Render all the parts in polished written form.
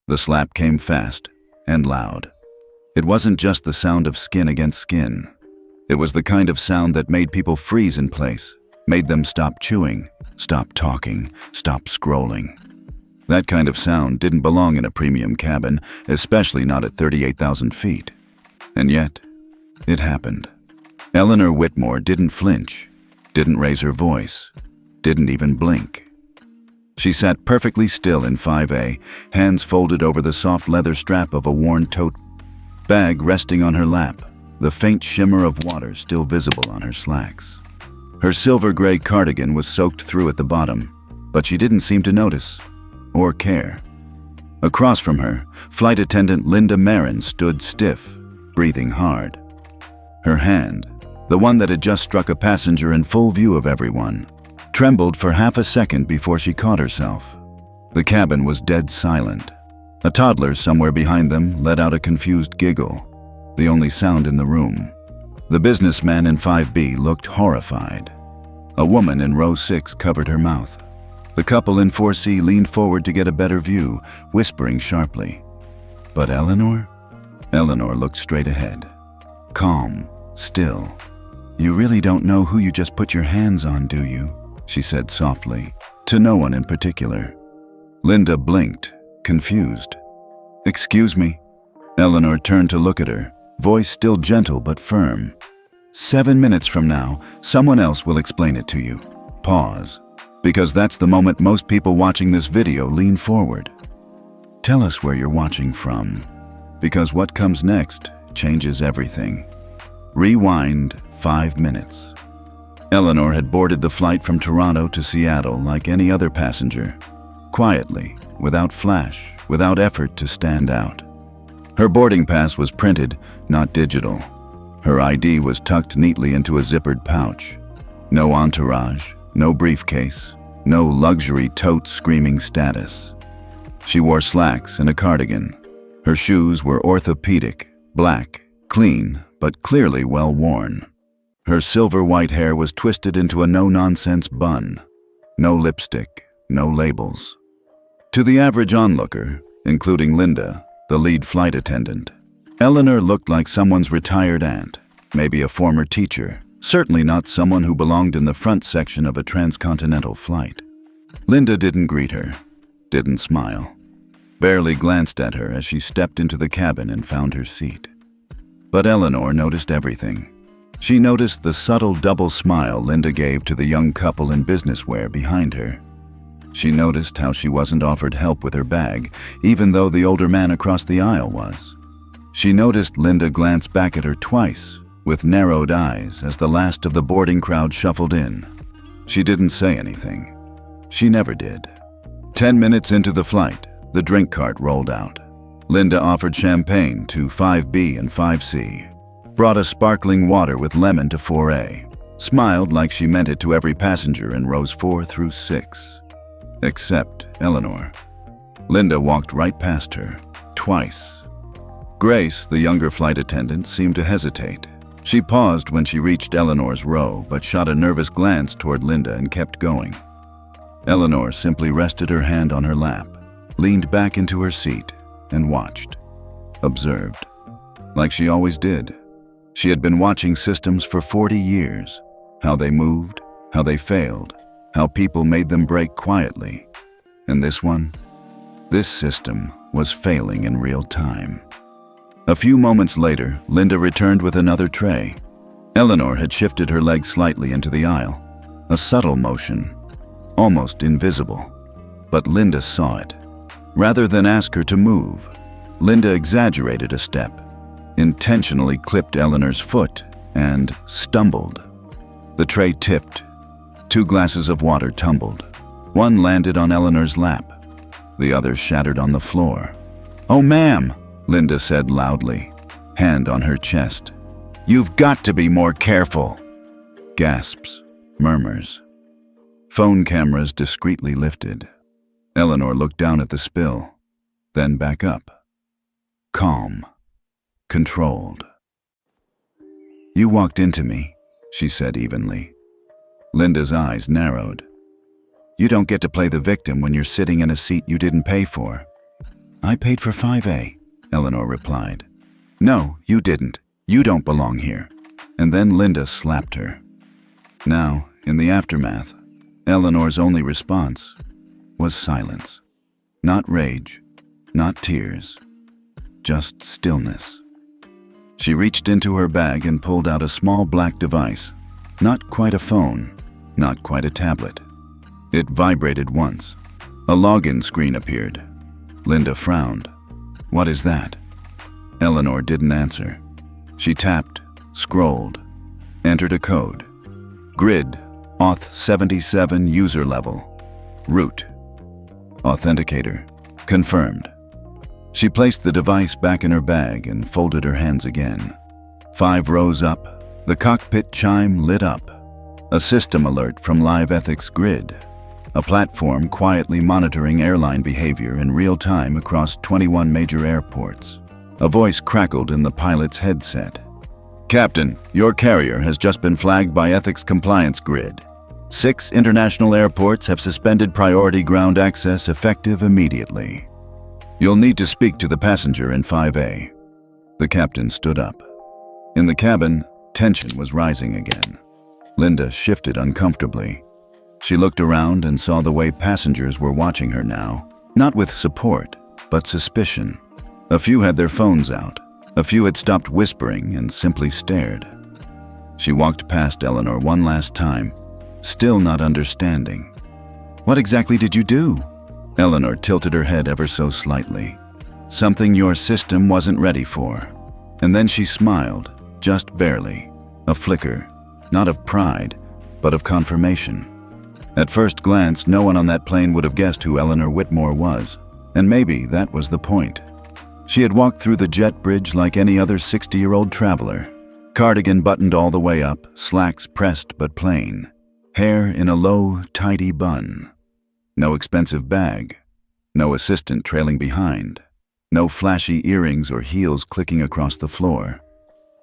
The slap came fast and loud. It wasn't just the sound of skin against skin. It was the kind of sound that made people freeze in place, made them stop chewing, stop talking, stop scrolling. That kind of sound didn't belong in a premium cabin, especially not at 38,000 feet. And yet, it happened. Eleanor Whitmore didn't flinch, didn't raise her voice, didn't even blink. She sat perfectly still in 5A, hands folded over the soft leather strap of a worn tote bag resting on her lap, the faint shimmer of water still visible on her slacks. Her silver-gray cardigan was soaked through at the bottom, but she didn't seem to notice or care. Across from her, flight attendant Linda Marin stood stiff, breathing hard. Her hand, the one that had just struck a passenger in full view of everyone, trembled for half a second before she caught herself. The cabin was dead silent. A toddler somewhere behind them let out a confused giggle, the only sound in the room. The businessman in 5B looked horrified. A woman in row 6 covered her mouth. The couple in 4C leaned forward to get a better view, whispering sharply. But Eleanor? Eleanor looked straight ahead. Calm, still. "You really don't know who you just put your hands on, do you?" she said softly, to no one in particular. Linda blinked, confused. "Excuse me?" Eleanor turned to look at her, voice still gentle but firm. 7 minutes from now, someone else will explain it to you. Pause. Because that's the moment most people watching this video lean forward. Tell us where you're watching from, because what comes next changes everything. Rewind 5 minutes. Eleanor had boarded the flight from Toronto to Seattle like any other passenger, quietly, without flash, without effort to stand out. Her boarding pass was printed, not digital. Her ID was tucked neatly into a zippered pouch. No entourage, no briefcase, no luxury tote screaming status. She wore slacks and a cardigan. Her shoes were orthopedic, black, clean, but clearly well worn. Her silver-white hair was twisted into a no-nonsense bun. No lipstick, no labels. To the average onlooker, including Linda, the lead flight attendant, Eleanor looked like someone's retired aunt, maybe a former teacher, certainly not someone who belonged in the front section of a transcontinental flight. Linda didn't greet her, didn't smile, barely glanced at her as she stepped into the cabin and found her seat. But Eleanor noticed everything. She noticed the subtle double smile Linda gave to the young couple in business wear behind her. She noticed how she wasn't offered help with her bag, even though the older man across the aisle was. She noticed Linda glance back at her twice, with narrowed eyes as the last of the boarding crowd shuffled in. She didn't say anything. She never did. 10 minutes into the flight, the drink cart rolled out. Linda offered champagne to 5B and 5C, brought a sparkling water with lemon to 4A, smiled like she meant it to every passenger in rows 4 through 6. Except Eleanor. Linda walked right past her, twice. Grace, the younger flight attendant, seemed to hesitate. She paused when she reached Eleanor's row, but shot a nervous glance toward Linda and kept going. Eleanor simply rested her hand on her lap, leaned back into her seat, and watched. Observed. Like she always did. She had been watching systems for 40 years. How they moved, how they failed, how people made them break quietly. And this one? This system was failing in real time. A few moments later, Linda returned with another tray. Eleanor had shifted her leg slightly into the aisle, a subtle motion, almost invisible. But Linda saw it. Rather than ask her to move, Linda exaggerated a step, intentionally clipped Eleanor's foot, and stumbled. The tray tipped. 2 glasses of water tumbled. One landed on Eleanor's lap. The other shattered on the floor. "Oh, ma'am," Linda said loudly, hand on her chest. "You've got to be more careful." Gasps, murmurs. Phone cameras discreetly lifted. Eleanor looked down at the spill, then back up. Calm, controlled. "You walked into me," she said evenly. Linda's eyes narrowed. "You don't get to play the victim when you're sitting in a seat you didn't pay for." I paid for 5A, Eleanor replied. No, you didn't. You don't belong here. And then Linda slapped her. Now, in the aftermath, Eleanor's only response was silence. Not rage, not tears, just stillness. She reached into her bag and pulled out a small black device. Not quite a phone, not quite a tablet. It vibrated once. A login screen appeared. Linda frowned. What is that? Eleanor didn't answer. She tapped, scrolled, entered a code. Grid, auth 77 user level. Root. Authenticator. Confirmed. She placed the device back in her bag and folded her hands again. 5 rows up, the cockpit chime lit up. A system alert from Live Ethics Grid. A platform quietly monitoring airline behavior in real time across 21 major airports. A voice crackled in the pilot's headset. Captain, your carrier has just been flagged by Ethics Compliance Grid. 6 international airports have suspended priority ground access effective immediately. You'll need to speak to the passenger in 5A. The captain stood up. In the cabin, tension was rising again. Linda shifted uncomfortably. She looked around and saw the way passengers were watching her now, not with support, but suspicion. A few had their phones out. A few had stopped whispering and simply stared. She walked past Eleanor one last time, still not understanding. What exactly did you do? Eleanor tilted her head ever so slightly. Something your system wasn't ready for. And then she smiled, just barely. A flicker, not of pride, but of confirmation. At first glance, no one on that plane would have guessed who Eleanor Whitmore was, and maybe that was the point. She had walked through the jet bridge like any other 60-year-old traveler. Cardigan buttoned all the way up, slacks pressed but plain. Hair in a low, tidy bun. No expensive bag. No assistant trailing behind. No flashy earrings or heels clicking across the floor.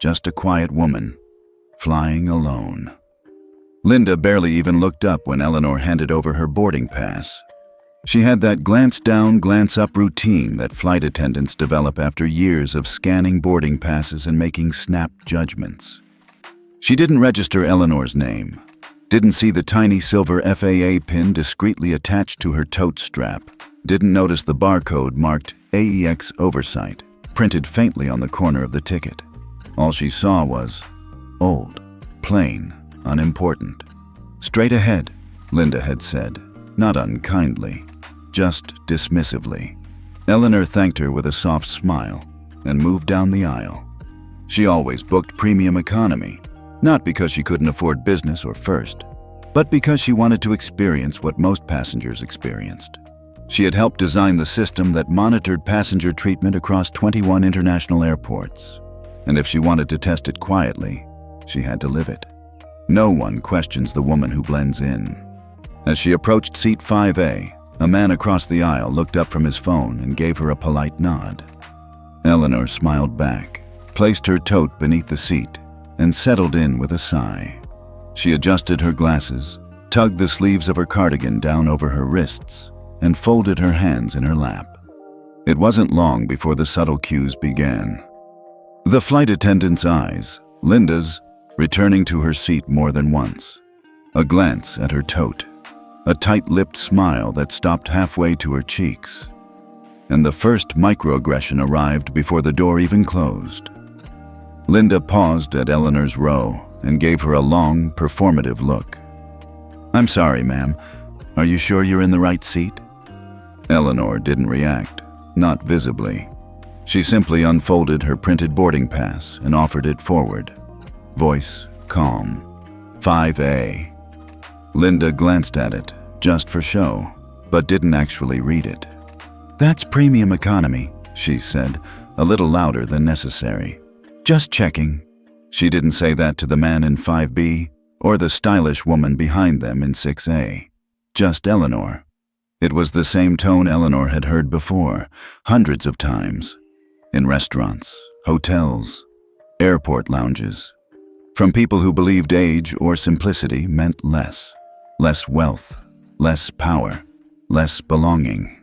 Just a quiet woman, flying alone. Linda barely even looked up when Eleanor handed over her boarding pass. She had that glance down, glance up routine that flight attendants develop after years of scanning boarding passes and making snap judgments. She didn't register Eleanor's name, didn't see the tiny silver FAA pin discreetly attached to her tote strap, didn't notice the barcode marked AEX Oversight, printed faintly on the corner of the ticket. All she saw was old, plain, unimportant. Straight ahead, Linda had said, not unkindly, just dismissively. Eleanor thanked her with a soft smile and moved down the aisle. She always booked premium economy, not because she couldn't afford business or first, but because she wanted to experience what most passengers experienced. She had helped design the system that monitored passenger treatment across 21 international airports. And if she wanted to test it quietly, she had to live it. No one questions the woman who blends in. As she approached seat 5A, a man across the aisle looked up from his phone and gave her a polite nod. Eleanor smiled back, placed her tote beneath the seat, and settled in with a sigh. She adjusted her glasses, tugged the sleeves of her cardigan down over her wrists, and folded her hands in her lap. It wasn't long before the subtle cues began. The flight attendant's eyes, Linda's, returning to her seat more than once. A glance at her tote, a tight-lipped smile that stopped halfway to her cheeks. And the first microaggression arrived before the door even closed. Linda paused at Eleanor's row and gave her a long, performative look. "I'm sorry, ma'am. Are you sure you're in the right seat?" Eleanor didn't react, not visibly. She simply unfolded her printed boarding pass and offered it forward. Voice calm. 5A. Linda glanced at it, just for show, but didn't actually read it. "That's premium economy," she said, a little louder than necessary. "Just checking." She didn't say that to the man in 5B or the stylish woman behind them in 6A. Just Eleanor. It was the same tone Eleanor had heard before, hundreds of times. In restaurants, hotels, airport lounges. From people who believed age or simplicity meant less. Less wealth, less power, less belonging.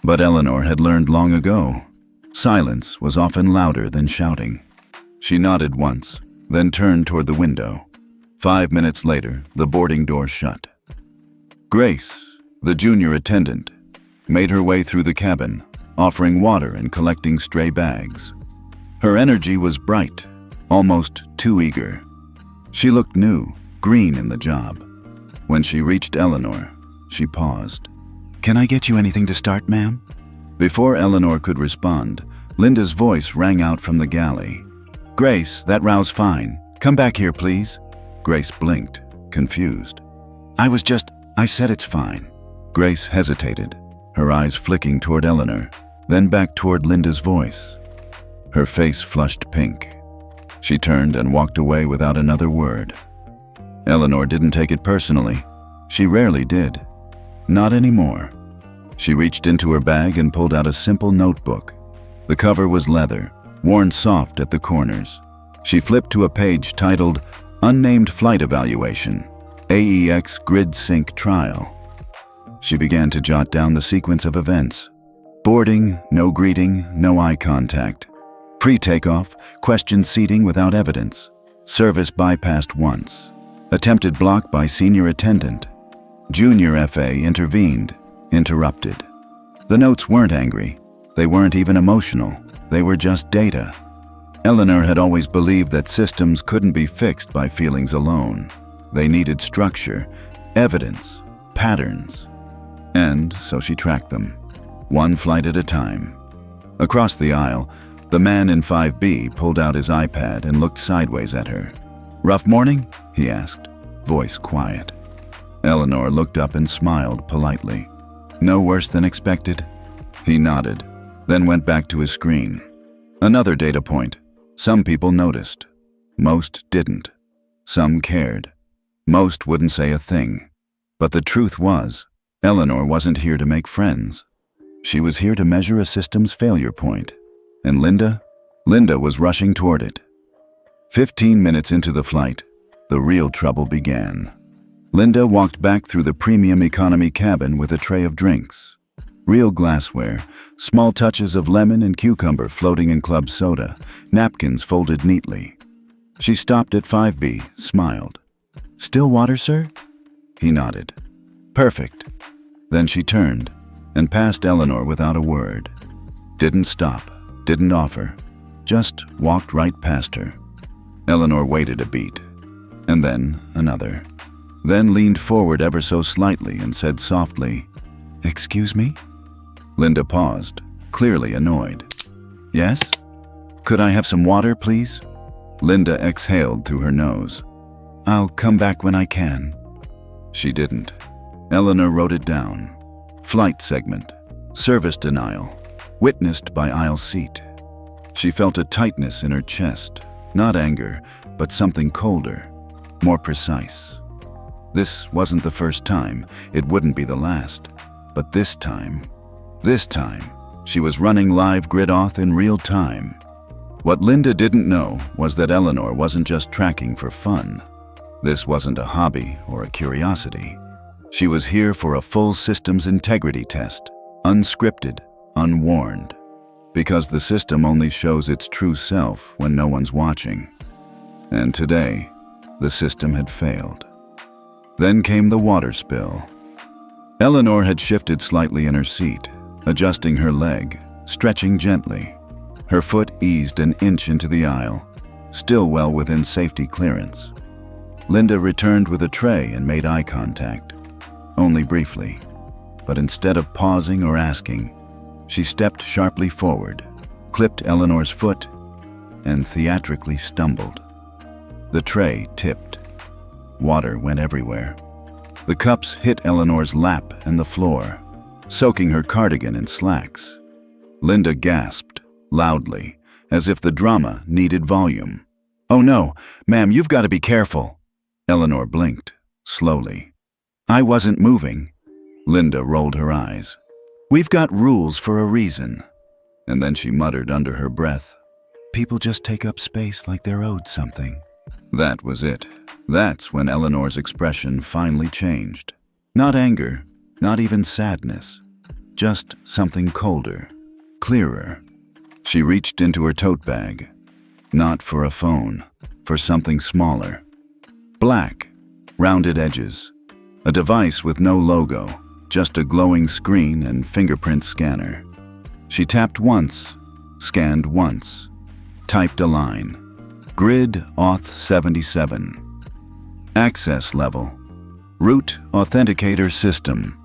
But Eleanor had learned long ago, silence was often louder than shouting. She nodded once, then turned toward the window. 5 minutes later, the boarding door shut. Grace, the junior attendant, made her way through the cabin, offering water and collecting stray bags. Her energy was bright, almost too eager. She looked new, green in the job. When she reached Eleanor, she paused. "Can I get you anything to start, ma'am?" Before Eleanor could respond, Linda's voice rang out from the galley. "Grace, that row's fine. Come back here, please." Grace blinked, confused. I said it's fine." Grace hesitated, her eyes flicking toward Eleanor, then back toward Linda's voice. Her face flushed pink. She turned and walked away without another word. Eleanor didn't take it personally. She rarely did. Not anymore. She reached into her bag and pulled out a simple notebook. The cover was leather, worn soft at the corners. She flipped to a page titled Unnamed Flight Evaluation, AEX Grid Sync Trial. She began to jot down the sequence of events. Boarding, no greeting, no eye contact. Pre-takeoff, questioned seating without evidence. Service bypassed once. Attempted block by senior attendant. Junior FA intervened, interrupted. The notes weren't angry. They weren't even emotional. They were just data. Eleanor had always believed that systems couldn't be fixed by feelings alone. They needed structure, evidence, patterns. And so she tracked them, one flight at a time. Across the aisle, the man in 5B pulled out his iPad and looked sideways at her. "Rough morning?" he asked, voice quiet. Eleanor looked up and smiled politely. "No worse than expected?" He nodded, then went back to his screen. Another data point. Some people noticed. Most didn't. Some cared. Most wouldn't say a thing. But the truth was, Eleanor wasn't here to make friends. She was here to measure a system's failure point. And Linda was rushing toward it. 15 minutes into the flight, the real trouble began. Linda walked back through the premium economy cabin with a tray of drinks. Real glassware, small touches of lemon and cucumber floating in club soda, napkins folded neatly. She stopped at 5B, smiled. "Still water, sir?" He nodded. "Perfect." Then she turned and passed Eleanor without a word. Didn't stop, didn't offer, just walked right past her. Eleanor waited a beat, and then another. Then leaned forward ever so slightly and said softly, "Excuse me?" Linda paused, clearly annoyed. "Yes? Could I have some water, please?" Linda exhaled through her nose. "I'll come back when I can." She didn't. Eleanor wrote it down. Flight segment. Service denial. Witnessed by aisle seat. She felt a tightness in her chest. Not anger, but something colder, more precise. This wasn't the first time. It wouldn't be the last. But this time, she was running live grid auth in real time. What Linda didn't know was that Eleanor wasn't just tracking for fun. This wasn't a hobby or a curiosity. She was here for a full systems integrity test, unscripted, unwarned. Because the system only shows its true self when no one's watching. And today, the system had failed. Then came the water spill. Eleanor had shifted slightly in her seat, adjusting her leg, stretching gently. Her foot eased an inch into the aisle, still well within safety clearance. Linda returned with a tray and made eye contact, only briefly. But instead of pausing or asking, she stepped sharply forward, clipped Eleanor's foot, and theatrically stumbled. The tray tipped. Water went everywhere. The cups hit Eleanor's lap and the floor, soaking her cardigan and slacks. Linda gasped, loudly, as if the drama needed volume. "Oh no, ma'am, you've got to be careful." Eleanor blinked, slowly. "I wasn't moving." Linda rolled her eyes. "We've got rules for a reason." And then she muttered under her breath, "People just take up space like they're owed something." That was it. That's when Eleanor's expression finally changed. Not anger, not even sadness. just something colder, clearer. She reached into her tote bag. Not for a phone, for something smaller. Black, rounded edges. A device with no logo, just a glowing screen and fingerprint scanner. She tapped once, scanned once, typed a line. Grid Auth 77. Access level. Root Authenticator System.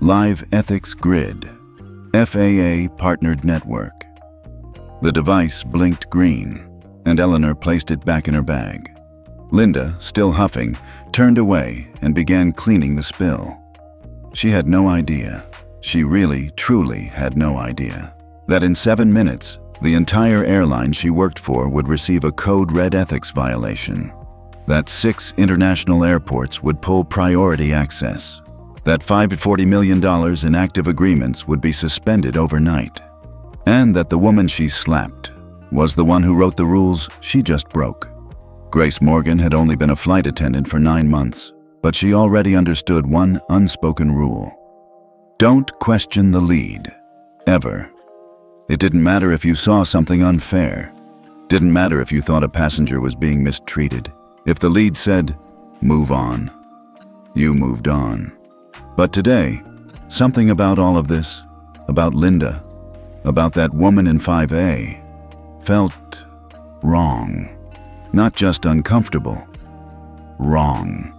Live Ethics Grid. FAA Partnered Network. The device blinked green, and Eleanor placed it back in her bag. Linda, still huffing, turned away and began cleaning the spill. She had no idea, she really, truly had no idea, that in 7 minutes, the entire airline she worked for would receive a code red ethics violation, that 6 international airports would pull priority access, that $40 million in active agreements would be suspended overnight, and that the woman she slapped was the one who wrote the rules she just broke. Grace Morgan had only been a flight attendant for 9 months, but she already understood one unspoken rule. Don't question the lead, ever. It didn't matter if you saw something unfair. Didn't matter if you thought a passenger was being mistreated. If the lead said, "Move on," you moved on. But today, something about all of this, about Linda, about that woman in 5A, felt wrong. Not just uncomfortable. Wrong.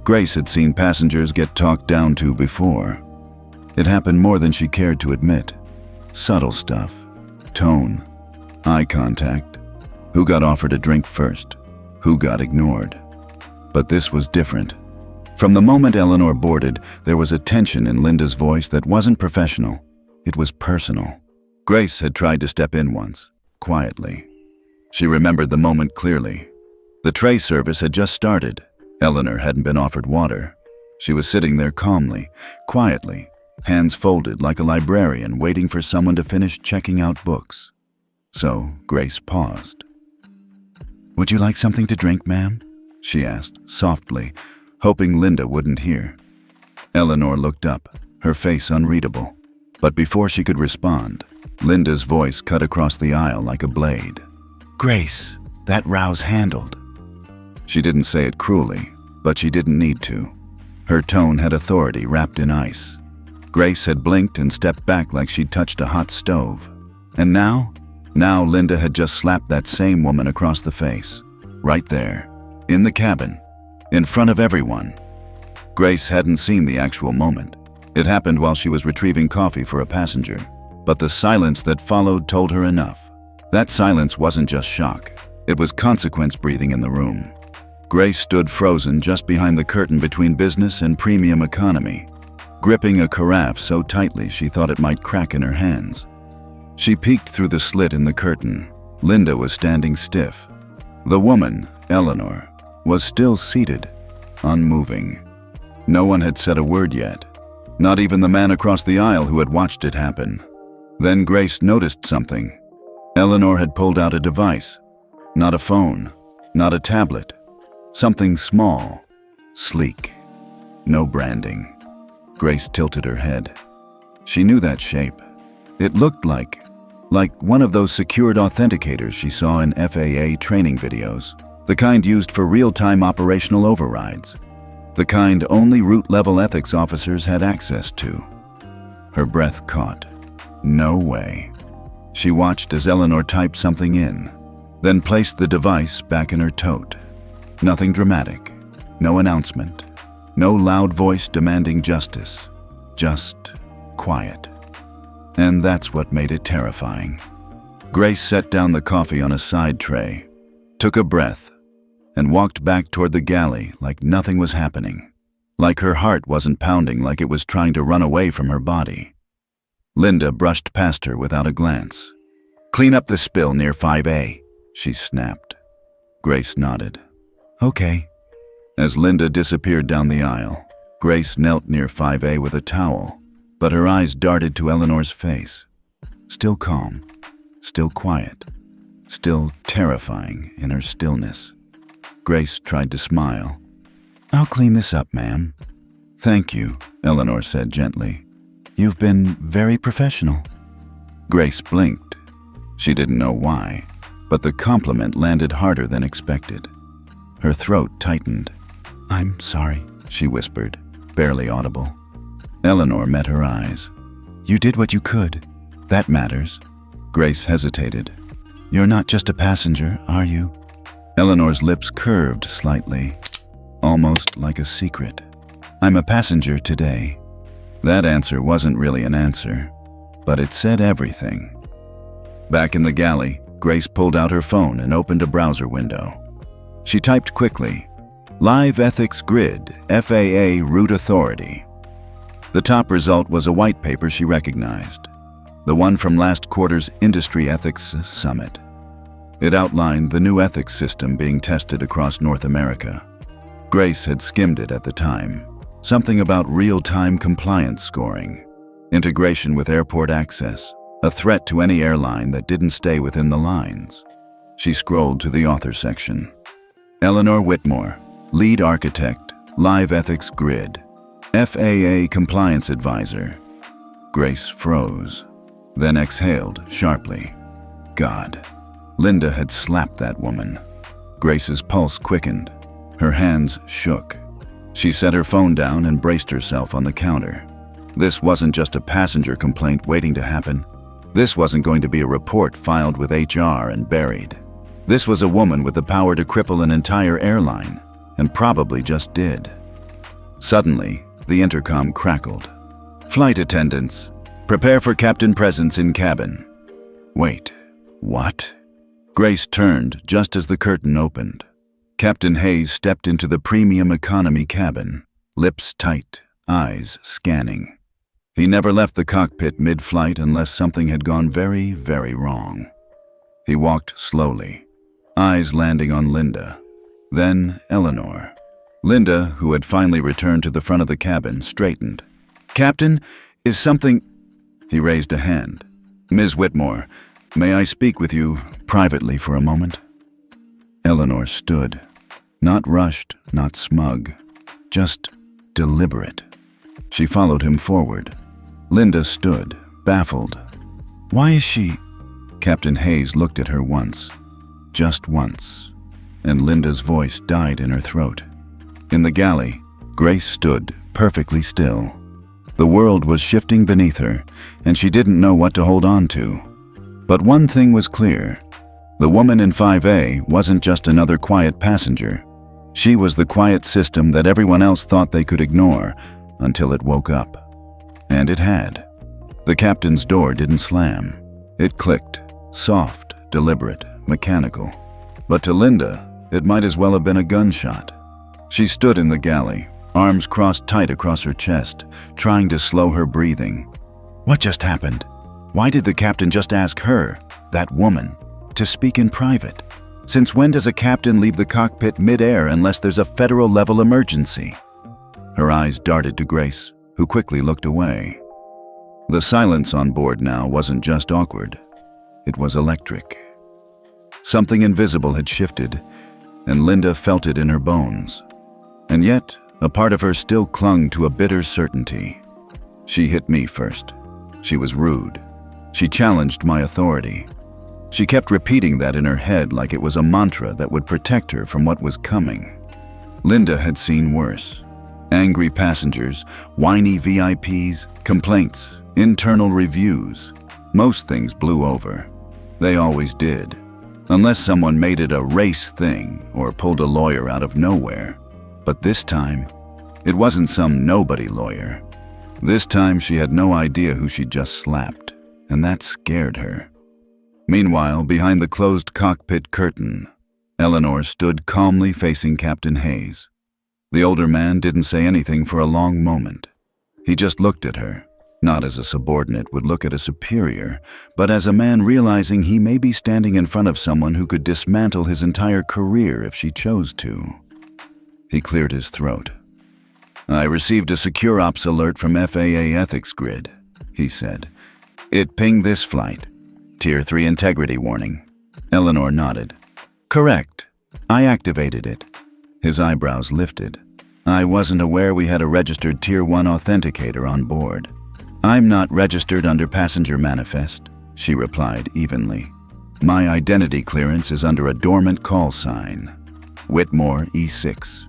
Grace had seen passengers get talked down to before. It happened more than she cared to admit. Subtle stuff. Tone. Eye contact. Who got offered a drink first? Who got ignored? But this was different. From the moment Eleanor boarded, there was a tension in Linda's voice that wasn't professional. It was personal. Grace had tried to step in once, quietly. She remembered the moment clearly. The tray service had just started. Eleanor hadn't been offered water. She was sitting there calmly, quietly, hands folded like a librarian waiting for someone to finish checking out books. So Grace paused. "Would you like something to drink, ma'am?" she asked, softly, hoping Linda wouldn't hear. Eleanor looked up, her face unreadable. But before she could respond, Linda's voice cut across the aisle like a blade. "Grace, that row's handled." She didn't say it cruelly, but she didn't need to. Her tone had authority wrapped in ice. Grace had blinked and stepped back like she'd touched a hot stove. And now Linda had just slapped that same woman across the face. Right there, in the cabin, in front of everyone. Grace hadn't seen the actual moment. It happened while she was retrieving coffee for a passenger. But the silence that followed told her enough. That silence wasn't just shock. It was consequence breathing in the room. Grace stood frozen just behind the curtain between business and premium economy, gripping a carafe so tightly she thought it might crack in her hands. She peeked through the slit in the curtain. Linda was standing stiff. The woman, Eleanor, was still seated, unmoving. No one had said a word yet, not even the man across the aisle who had watched it happen. Then Grace noticed something. Eleanor had pulled out a device. Not a phone, not a tablet. Something small, sleek. No branding. Grace tilted her head. She knew that shape. It looked like one of those secured authenticators she saw in FAA training videos. The kind used for real-time operational overrides. The kind only root-level ethics officers had access to. Her breath caught. No way. She watched as Eleanor typed something in, then placed the device back in her tote. Nothing dramatic, no announcement, no loud voice demanding justice, just quiet. And that's what made it terrifying. Grace set down the coffee on a side tray, took a breath, and walked back toward the galley like nothing was happening, like her heart wasn't pounding, like it was trying to run away from her body. Linda brushed past her without a glance. "Clean up the spill near 5A, she snapped. Grace nodded. "Okay." As Linda disappeared down the aisle, Grace knelt near 5A with a towel, but her eyes darted to Eleanor's face. Still calm, still quiet, still terrifying in her stillness. Grace tried to smile. "I'll clean this up, ma'am." "Thank you," Eleanor said gently. You've been very professional." Grace blinked. She didn't know why, but the compliment landed harder than expected. Her throat tightened. "I'm sorry," she whispered, barely audible. Eleanor met her eyes. "You did what you could. That matters." Grace hesitated. "You're not just a passenger, are you?" Eleanor's lips curved slightly, almost like a secret. "I'm a passenger today." That answer wasn't really an answer, but it said everything. Back in the galley, Grace pulled out her phone and opened a browser window. She typed quickly, "Live Ethics Grid, FAA Route Authority." The top result was a white paper she recognized, the one from last quarter's Industry Ethics Summit. It outlined the new ethics system being tested across North America. Grace had skimmed it at the time. Something about real-time compliance scoring, integration with airport access, a threat to any airline that didn't stay within the lines. She scrolled to the author section. Eleanor Whitmore, Lead Architect, Live Ethics Grid, FAA Compliance Advisor. Grace froze, then exhaled sharply. God, Linda had slapped that woman. Grace's pulse quickened. Her hands shook. She set her phone down and braced herself on the counter. This wasn't just a passenger complaint waiting to happen. This wasn't going to be a report filed with HR and buried. This was a woman with the power to cripple an entire airline, and probably just did. Suddenly, the intercom crackled. "Flight attendants, prepare for captain presence in cabin." Wait, what? Grace turned just as the curtain opened. Captain Hayes stepped into the premium economy cabin, lips tight, eyes scanning. He never left the cockpit mid-flight unless something had gone very, very wrong. He walked slowly, eyes landing on Linda, then Eleanor. Linda, who had finally returned to the front of the cabin, straightened. "Captain, is something—" He raised a hand. "Ms. Whitmore, may I speak with you privately for a moment?" Eleanor stood, not rushed, not smug, just deliberate. She followed him forward. Linda stood, baffled. "Why is she—" Captain Hayes looked at her once, just once, and Linda's voice died in her throat. In the galley, Grace stood perfectly still. The world was shifting beneath her, and she didn't know what to hold on to. But one thing was clear. The woman in 5A wasn't just another quiet passenger. She was the quiet system that everyone else thought they could ignore until it woke up. And it had. The captain's door didn't slam. It clicked, soft, deliberate, mechanical. But to Linda, it might as well have been a gunshot. She stood in the galley, arms crossed tight across her chest, trying to slow her breathing. What just happened? Why did the captain just ask her, that woman, to speak in private? Since when does a captain leave the cockpit mid-air unless there's a federal-level emergency? Her eyes darted to Grace, who quickly looked away. The silence on board now wasn't just awkward. It was electric. Something invisible had shifted, and Linda felt it in her bones. And yet, a part of her still clung to a bitter certainty. She hit me first. She was rude. She challenged my authority. She kept repeating that in her head like it was a mantra that would protect her from what was coming. Linda had seen worse. Angry passengers, whiny VIPs, complaints, internal reviews. Most things blew over. They always did. Unless someone made it a race thing or pulled a lawyer out of nowhere. But this time, it wasn't some nobody lawyer. This time she had no idea who she'd just slapped, and that scared her. Meanwhile, behind the closed cockpit curtain, Eleanor stood calmly facing Captain Hayes. The older man didn't say anything for a long moment. He just looked at her, not as a subordinate would look at a superior, but as a man realizing he may be standing in front of someone who could dismantle his entire career if she chose to. He cleared his throat. "I received a secure ops alert from FAA Ethics Grid," he said. "It pinged this flight. Tier 3 integrity warning." Eleanor nodded. "Correct. I activated it." His eyebrows lifted. "I wasn't aware we had a registered Tier 1 authenticator on board." "I'm not registered under passenger manifest," she replied evenly. "My identity clearance is under a dormant call sign. Whitmore, E6.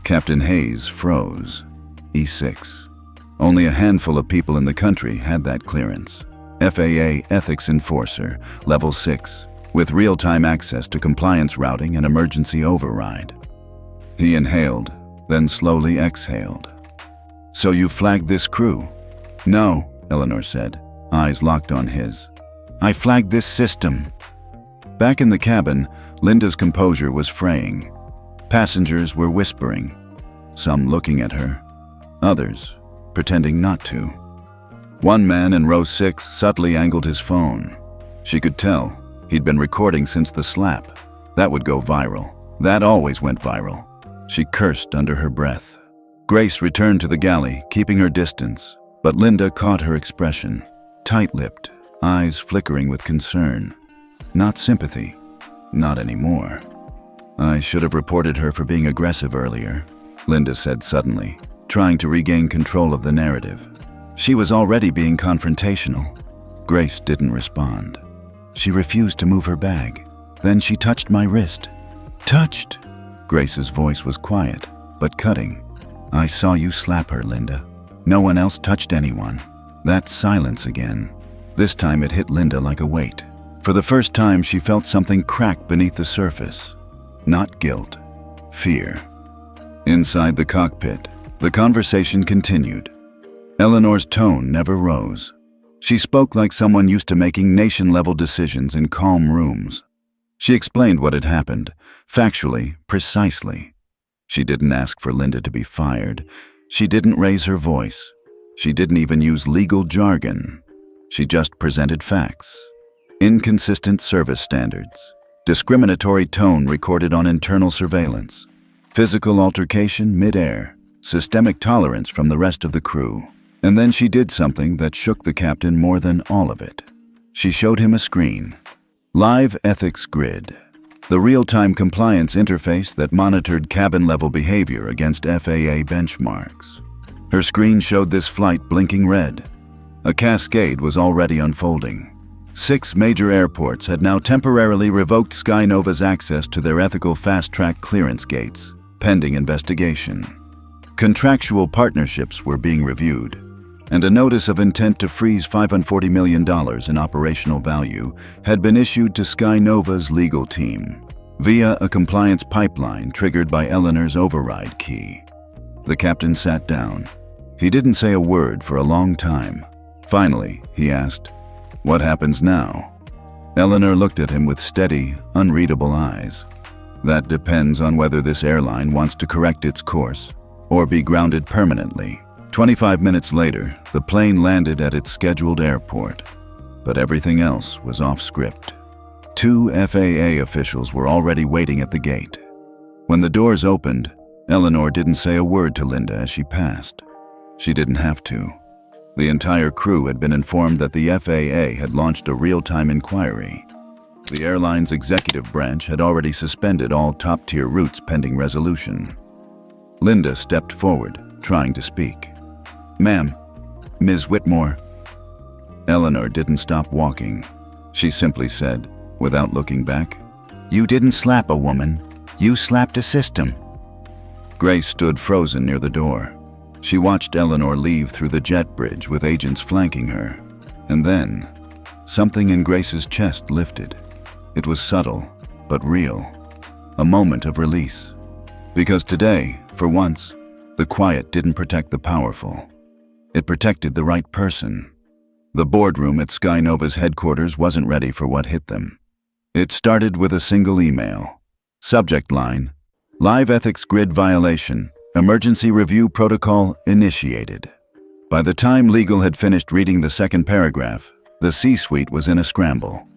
Captain Hayes froze. E6. Only a handful of people in the country had that clearance. FAA Ethics Enforcer, Level 6, with real-time access to compliance routing and emergency override. He inhaled, then slowly exhaled. "So you flagged this crew?" "No," Eleanor said, eyes locked on his. "I flagged this system." Back in the cabin, Linda's composure was fraying. Passengers were whispering, some looking at her, others pretending not to. One man in row 6 subtly angled his phone. She could tell he'd been recording since the slap. That would go viral. That always went viral. She cursed under her breath. Grace returned to the galley, keeping her distance, but Linda caught her expression, tight-lipped, eyes flickering with concern. Not sympathy. Not anymore. "I should have reported her for being aggressive earlier," Linda said suddenly, trying to regain control of the narrative. She was already being confrontational. Grace didn't respond. She refused to move her bag. Then she touched my wrist. "Touched?" Grace's voice was quiet, but cutting. "I saw you slap her, Linda. No one else touched anyone." That silence again. This time it hit Linda like a weight. For the first time, she felt something crack beneath the surface. Not guilt, fear. Inside the cockpit, the conversation continued. Eleanor's tone never rose. She spoke like someone used to making nation-level decisions in calm rooms. She explained what had happened, factually, precisely. She didn't ask for Linda to be fired. She didn't raise her voice. She didn't even use legal jargon. She just presented facts. Inconsistent service standards. Discriminatory tone recorded on internal surveillance. Physical altercation mid-air. Systemic tolerance from the rest of the crew. And then she did something that shook the captain more than all of it. She showed him a screen. Live Ethics Grid. The real-time compliance interface that monitored cabin-level behavior against FAA benchmarks. Her screen showed this flight blinking red. A cascade was already unfolding. 6 major airports had now temporarily revoked Skynova's access to their ethical fast-track clearance gates, pending investigation. Contractual partnerships were being reviewed, and a notice of intent to freeze $540 million in operational value had been issued to Skynova's legal team, via a compliance pipeline triggered by Eleanor's override key. The captain sat down. He didn't say a word for a long time. Finally, he asked, "What happens now?" Eleanor looked at him with steady, unreadable eyes. "That depends on whether this airline wants to correct its course or be grounded permanently." 25 minutes later, the plane landed at its scheduled airport, but everything else was off script. 2 FAA officials were already waiting at the gate. When the doors opened, Eleanor didn't say a word to Linda as she passed. She didn't have to. The entire crew had been informed that the FAA had launched a real-time inquiry. The airline's executive branch had already suspended all top-tier routes pending resolution. Linda stepped forward, trying to speak. "Ma'am, Ms. Whitmore." Eleanor didn't stop walking. She simply said, without looking back, "You didn't slap a woman. You slapped a system." Grace stood frozen near the door. She watched Eleanor leave through the jet bridge with agents flanking her. And then, something in Grace's chest lifted. It was subtle, but real. A moment of release. Because today, for once, the quiet didn't protect the powerful. It protected the right person. The boardroom at Skynova's headquarters wasn't ready for what hit them. It started with a single email. Subject line, "Live Ethics Grid Violation. Emergency Review Protocol Initiated." By the time legal had finished reading the second paragraph, the C-suite was in a scramble.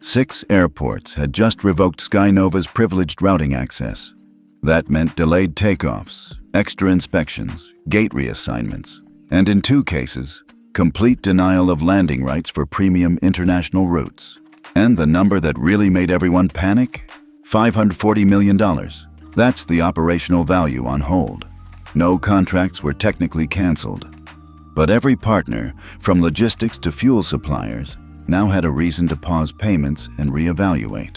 6 airports had just revoked Skynova's privileged routing access. That meant delayed takeoffs, extra inspections, gate reassignments, and in 2 cases, complete denial of landing rights for premium international routes. And the number that really made everyone panic? $540 million. That's the operational value on hold. No contracts were technically canceled. But every partner, from logistics to fuel suppliers, now had a reason to pause payments and reevaluate.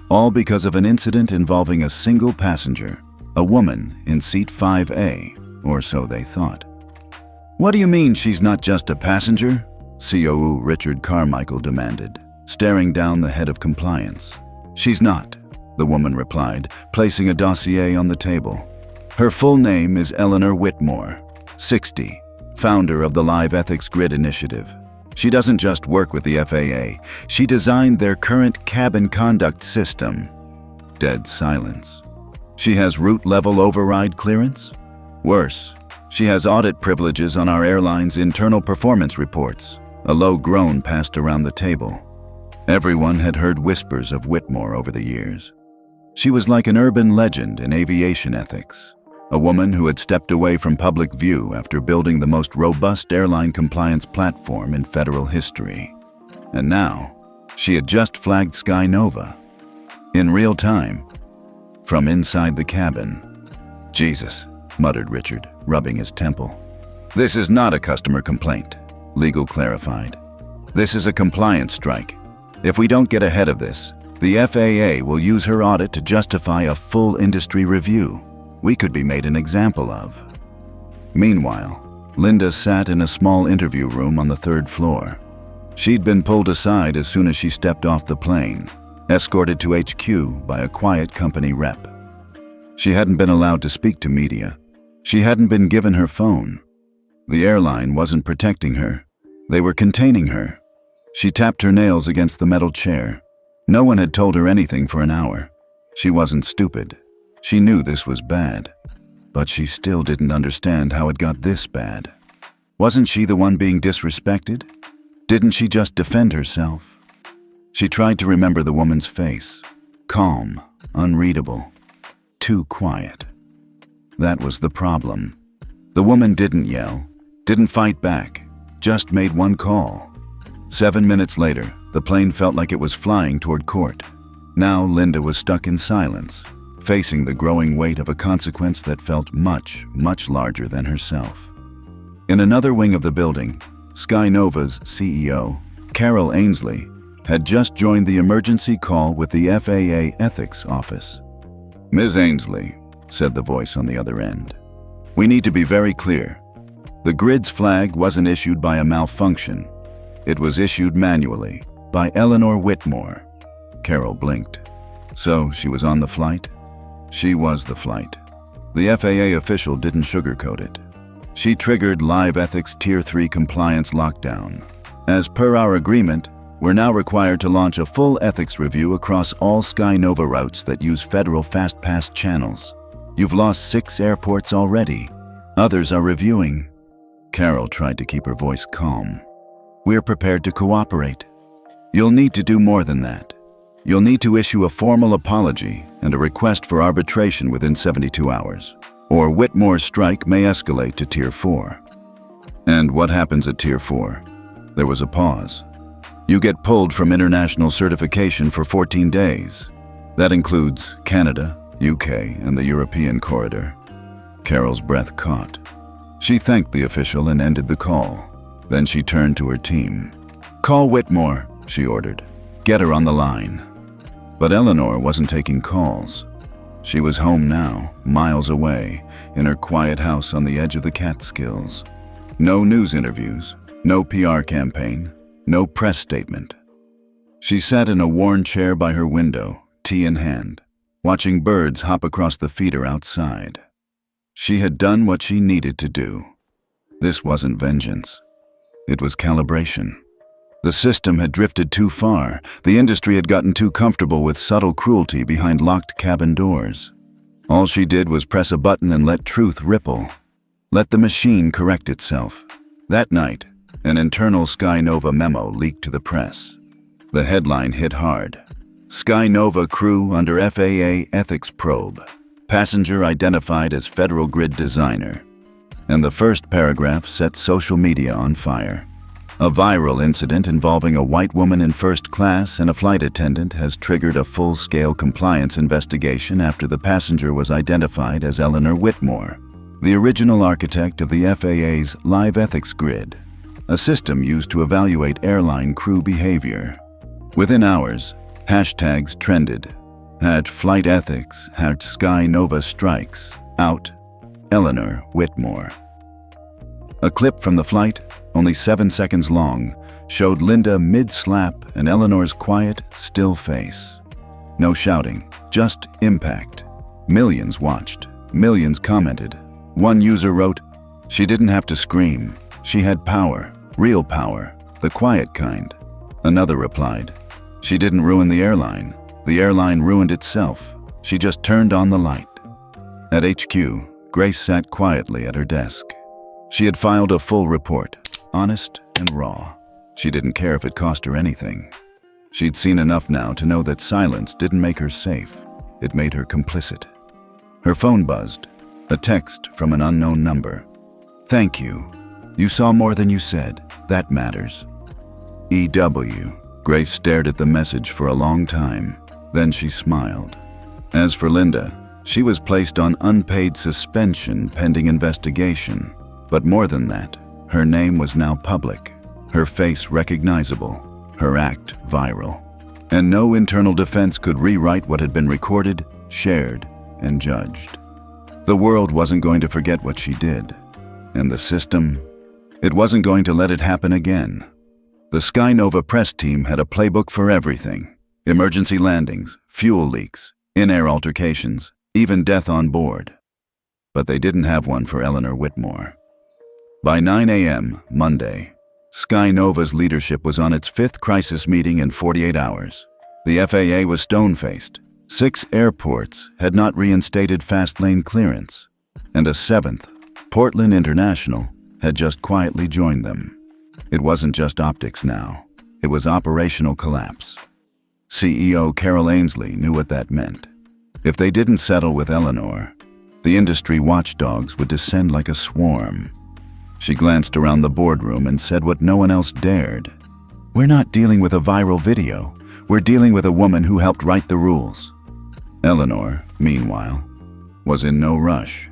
All because of an incident involving a single passenger, a woman in seat 5A, or so they thought. "What do you mean she's not just a passenger?" COO Richard Carmichael demanded, staring down the head of compliance. "She's not," the woman replied, placing a dossier on the table. "Her full name is Eleanor Whitmore, 60, founder of the Live Ethics Grid Initiative. She doesn't just work with the FAA, she designed their current cabin conduct system." Dead silence. "She has route-level override clearance? Worse, she has audit privileges on our airline's internal performance reports." A low groan passed around the table. Everyone had heard whispers of Whitmore over the years. She was like an urban legend in aviation ethics, a woman who had stepped away from public view after building the most robust airline compliance platform in federal history. And now, she had just flagged Skynova. In real time, from inside the cabin. "Jesus," muttered Richard, rubbing his temple. "This is not a customer complaint," legal clarified. "This is a compliance strike. If we don't get ahead of this, the FAA will use her audit to justify a full industry review. We could be made an example of." Meanwhile, Linda sat in a small interview room on the 3rd floor. She'd been pulled aside as soon as she stepped off the plane, escorted to HQ by a quiet company rep. She hadn't been allowed to speak to media. She hadn't been given her phone. The airline wasn't protecting her. They were containing her. She tapped her nails against the metal chair. No one had told her anything for an hour. She wasn't stupid. She knew this was bad. But she still didn't understand how it got this bad. Wasn't she the one being disrespected? Didn't she just defend herself? She tried to remember the woman's face. Calm, unreadable, too quiet. That was the problem. The woman didn't yell, didn't fight back, just made one call. 7 minutes later, the plane felt like it was flying toward court. Now Linda was stuck in silence, facing the growing weight of a consequence that felt much, much larger than herself. In another wing of the building, Skynova's CEO, Carol Ainsley, had just joined the emergency call with the FAA Ethics Office. "Ms. Ainsley," said the voice on the other end, "we need to be very clear. The grid's flag wasn't issued by a malfunction. It was issued manually by Eleanor Whitmore." Carol blinked. So she was on the flight? She was the flight. The FAA official didn't sugarcoat it. She triggered Live Ethics Tier 3 compliance lockdown. As per our agreement, we're now required to launch a full ethics review across all Skynova routes that use federal FastPass channels. You've lost 6 airports already. Others are reviewing. Carol tried to keep her voice calm. "We're prepared to cooperate. You'll need to do more than that. You'll need to issue a formal apology and a request for arbitration within 72 hours, or Whitmore's strike may escalate to Tier 4. "And what happens at Tier 4? There was a pause. "You get pulled from international certification for 14 days. That includes Canada, UK, and the European corridor." Carol's breath caught. She thanked the official and ended the call. Then she turned to her team. "Call Whitmore," she ordered. "Get her on the line." But Eleanor wasn't taking calls. She was home now, miles away, in her quiet house on the edge of the Catskills. No news interviews, no PR campaign, no press statement. She sat in a worn chair by her window, tea in hand, watching birds hop across the feeder outside. She had done what she needed to do. This wasn't vengeance. It was calibration. The system had drifted too far. The industry had gotten too comfortable with subtle cruelty behind locked cabin doors. All she did was press a button and let truth ripple. Let the machine correct itself. That night, an internal Skynova memo leaked to the press. The headline hit hard. "Skynova crew under FAA ethics probe. Passenger identified as Federal Grid designer." And the first paragraph set social media on fire. A viral incident involving a white woman in first class and a flight attendant has triggered a full-scale compliance investigation after the passenger was identified as Eleanor Whitmore. the original architect of the FAA's Live Ethics Grid, a system used to evaluate airline crew behavior. Within hours, hashtags trended. @Flight Ethics, @Sky Nova Strikes, out, Eleanor Whitmore. A clip from the flight, only 7 seconds long, showed Linda mid-slap and Eleanor's quiet, still face. No shouting, just impact. Millions watched, millions commented. One user wrote, "She didn't have to scream. She had power, real power, the quiet kind." Another replied, "She didn't ruin the airline. The airline ruined itself. She just turned on the light." At HQ, Grace sat quietly at her desk. She had filed a full report, honest and raw. She didn't care if it cost her anything. She'd seen enough now to know that silence didn't make her safe. It made her complicit. Her phone buzzed, a text from an unknown number. "Thank you. You saw more than you said. That matters." EW. Grace stared at the message for a long time. Then she smiled. As for Linda, she was placed on unpaid suspension pending investigation. But more than that, her name was now public, her face recognizable, her act viral. And no internal defense could rewrite what had been recorded, shared, and judged. The world wasn't going to forget what she did. And the system, it wasn't going to let it happen again. The Sky Nova press team had a playbook for everything. Emergency landings, fuel leaks, in-air altercations, even death on board. But they didn't have one for Eleanor Whitmore. By 9 a.m. Monday, Sky Nova's leadership was on its 5th crisis meeting in 48 hours. The FAA was stone-faced. 6 airports had not reinstated fast-lane clearance, and a 7th, Portland International, had just quietly joined them. It wasn't just optics now. It was operational collapse. CEO Carol Ainsley knew what that meant. If they didn't settle with Eleanor, the industry watchdogs would descend like a swarm. She glanced around the boardroom and said what no one else dared. "We're not dealing with a viral video. We're dealing with a woman who helped write the rules." Eleanor, meanwhile, was in no rush.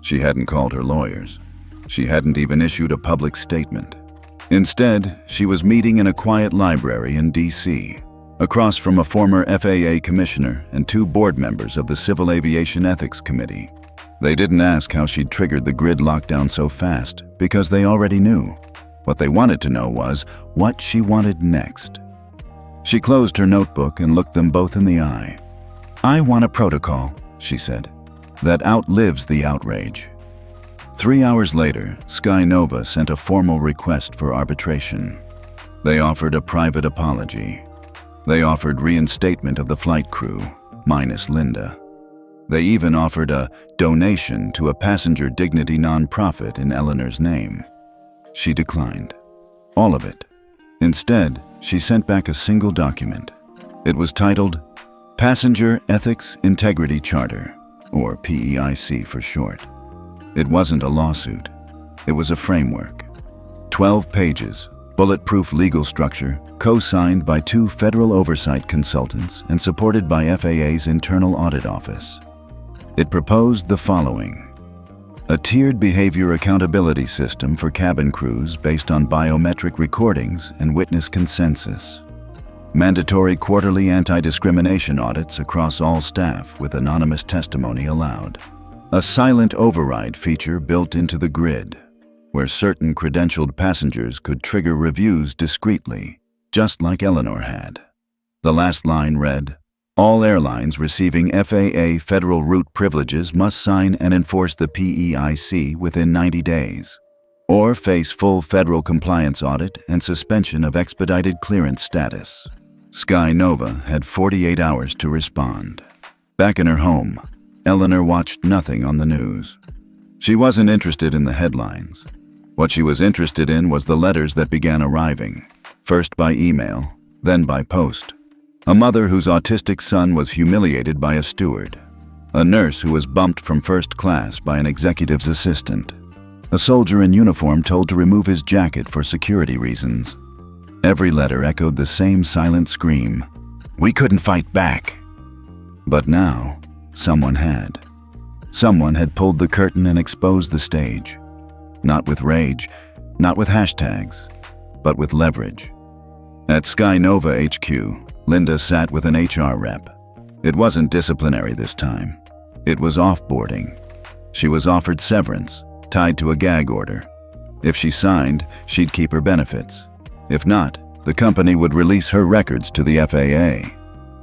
She hadn't called her lawyers. She hadn't even issued a public statement. Instead, she was meeting in a quiet library in D.C., across from a former FAA commissioner and 2 board members of the Civil Aviation Ethics Committee. They didn't ask how she'd triggered the grid lockdown so fast, because they already knew. What they wanted to know was what she wanted next. She closed her notebook and looked them both in the eye. "I want a protocol," she said, "that outlives the outrage." 3 hours later, Sky Nova sent a formal request for arbitration. They offered a private apology. They offered reinstatement of the flight crew, minus Linda. They even offered a donation to a passenger dignity nonprofit in Eleanor's name. She declined. All of it. Instead, she sent back a single document. It was titled Passenger Ethics Integrity Charter, or PEIC for short. It wasn't a lawsuit. It was a framework. 12 pages, bulletproof legal structure, co-signed by 2 federal oversight consultants and supported by FAA's Internal Audit Office. It proposed the following: a tiered behavior accountability system for cabin crews based on biometric recordings and witness consensus. Mandatory quarterly anti-discrimination audits across all staff with anonymous testimony allowed. A silent override feature built into the grid, where certain credentialed passengers could trigger reviews discreetly, just like Eleanor had. The last line read, "All airlines receiving FAA federal route privileges must sign and enforce the PEIC within 90 days, or face full federal compliance audit and suspension of expedited clearance status." Sky Nova had 48 hours to respond. Back in her home, Eleanor watched nothing on the news. She wasn't interested in the headlines. What she was interested in was the letters that began arriving, first by email, then by post. A mother whose autistic son was humiliated by a steward. A nurse who was bumped from first class by an executive's assistant. A soldier in uniform told to remove his jacket for security reasons. Every letter echoed the same silent scream, "We couldn't fight back." But now, someone had. Someone had pulled the curtain and exposed the stage. Not with rage, not with hashtags, but with leverage. At Sky Nova HQ, Linda sat with an HR rep. It wasn't disciplinary this time. It was offboarding. She was offered severance, tied to a gag order. If she signed, she'd keep her benefits. If not, the company would release her records to the FAA.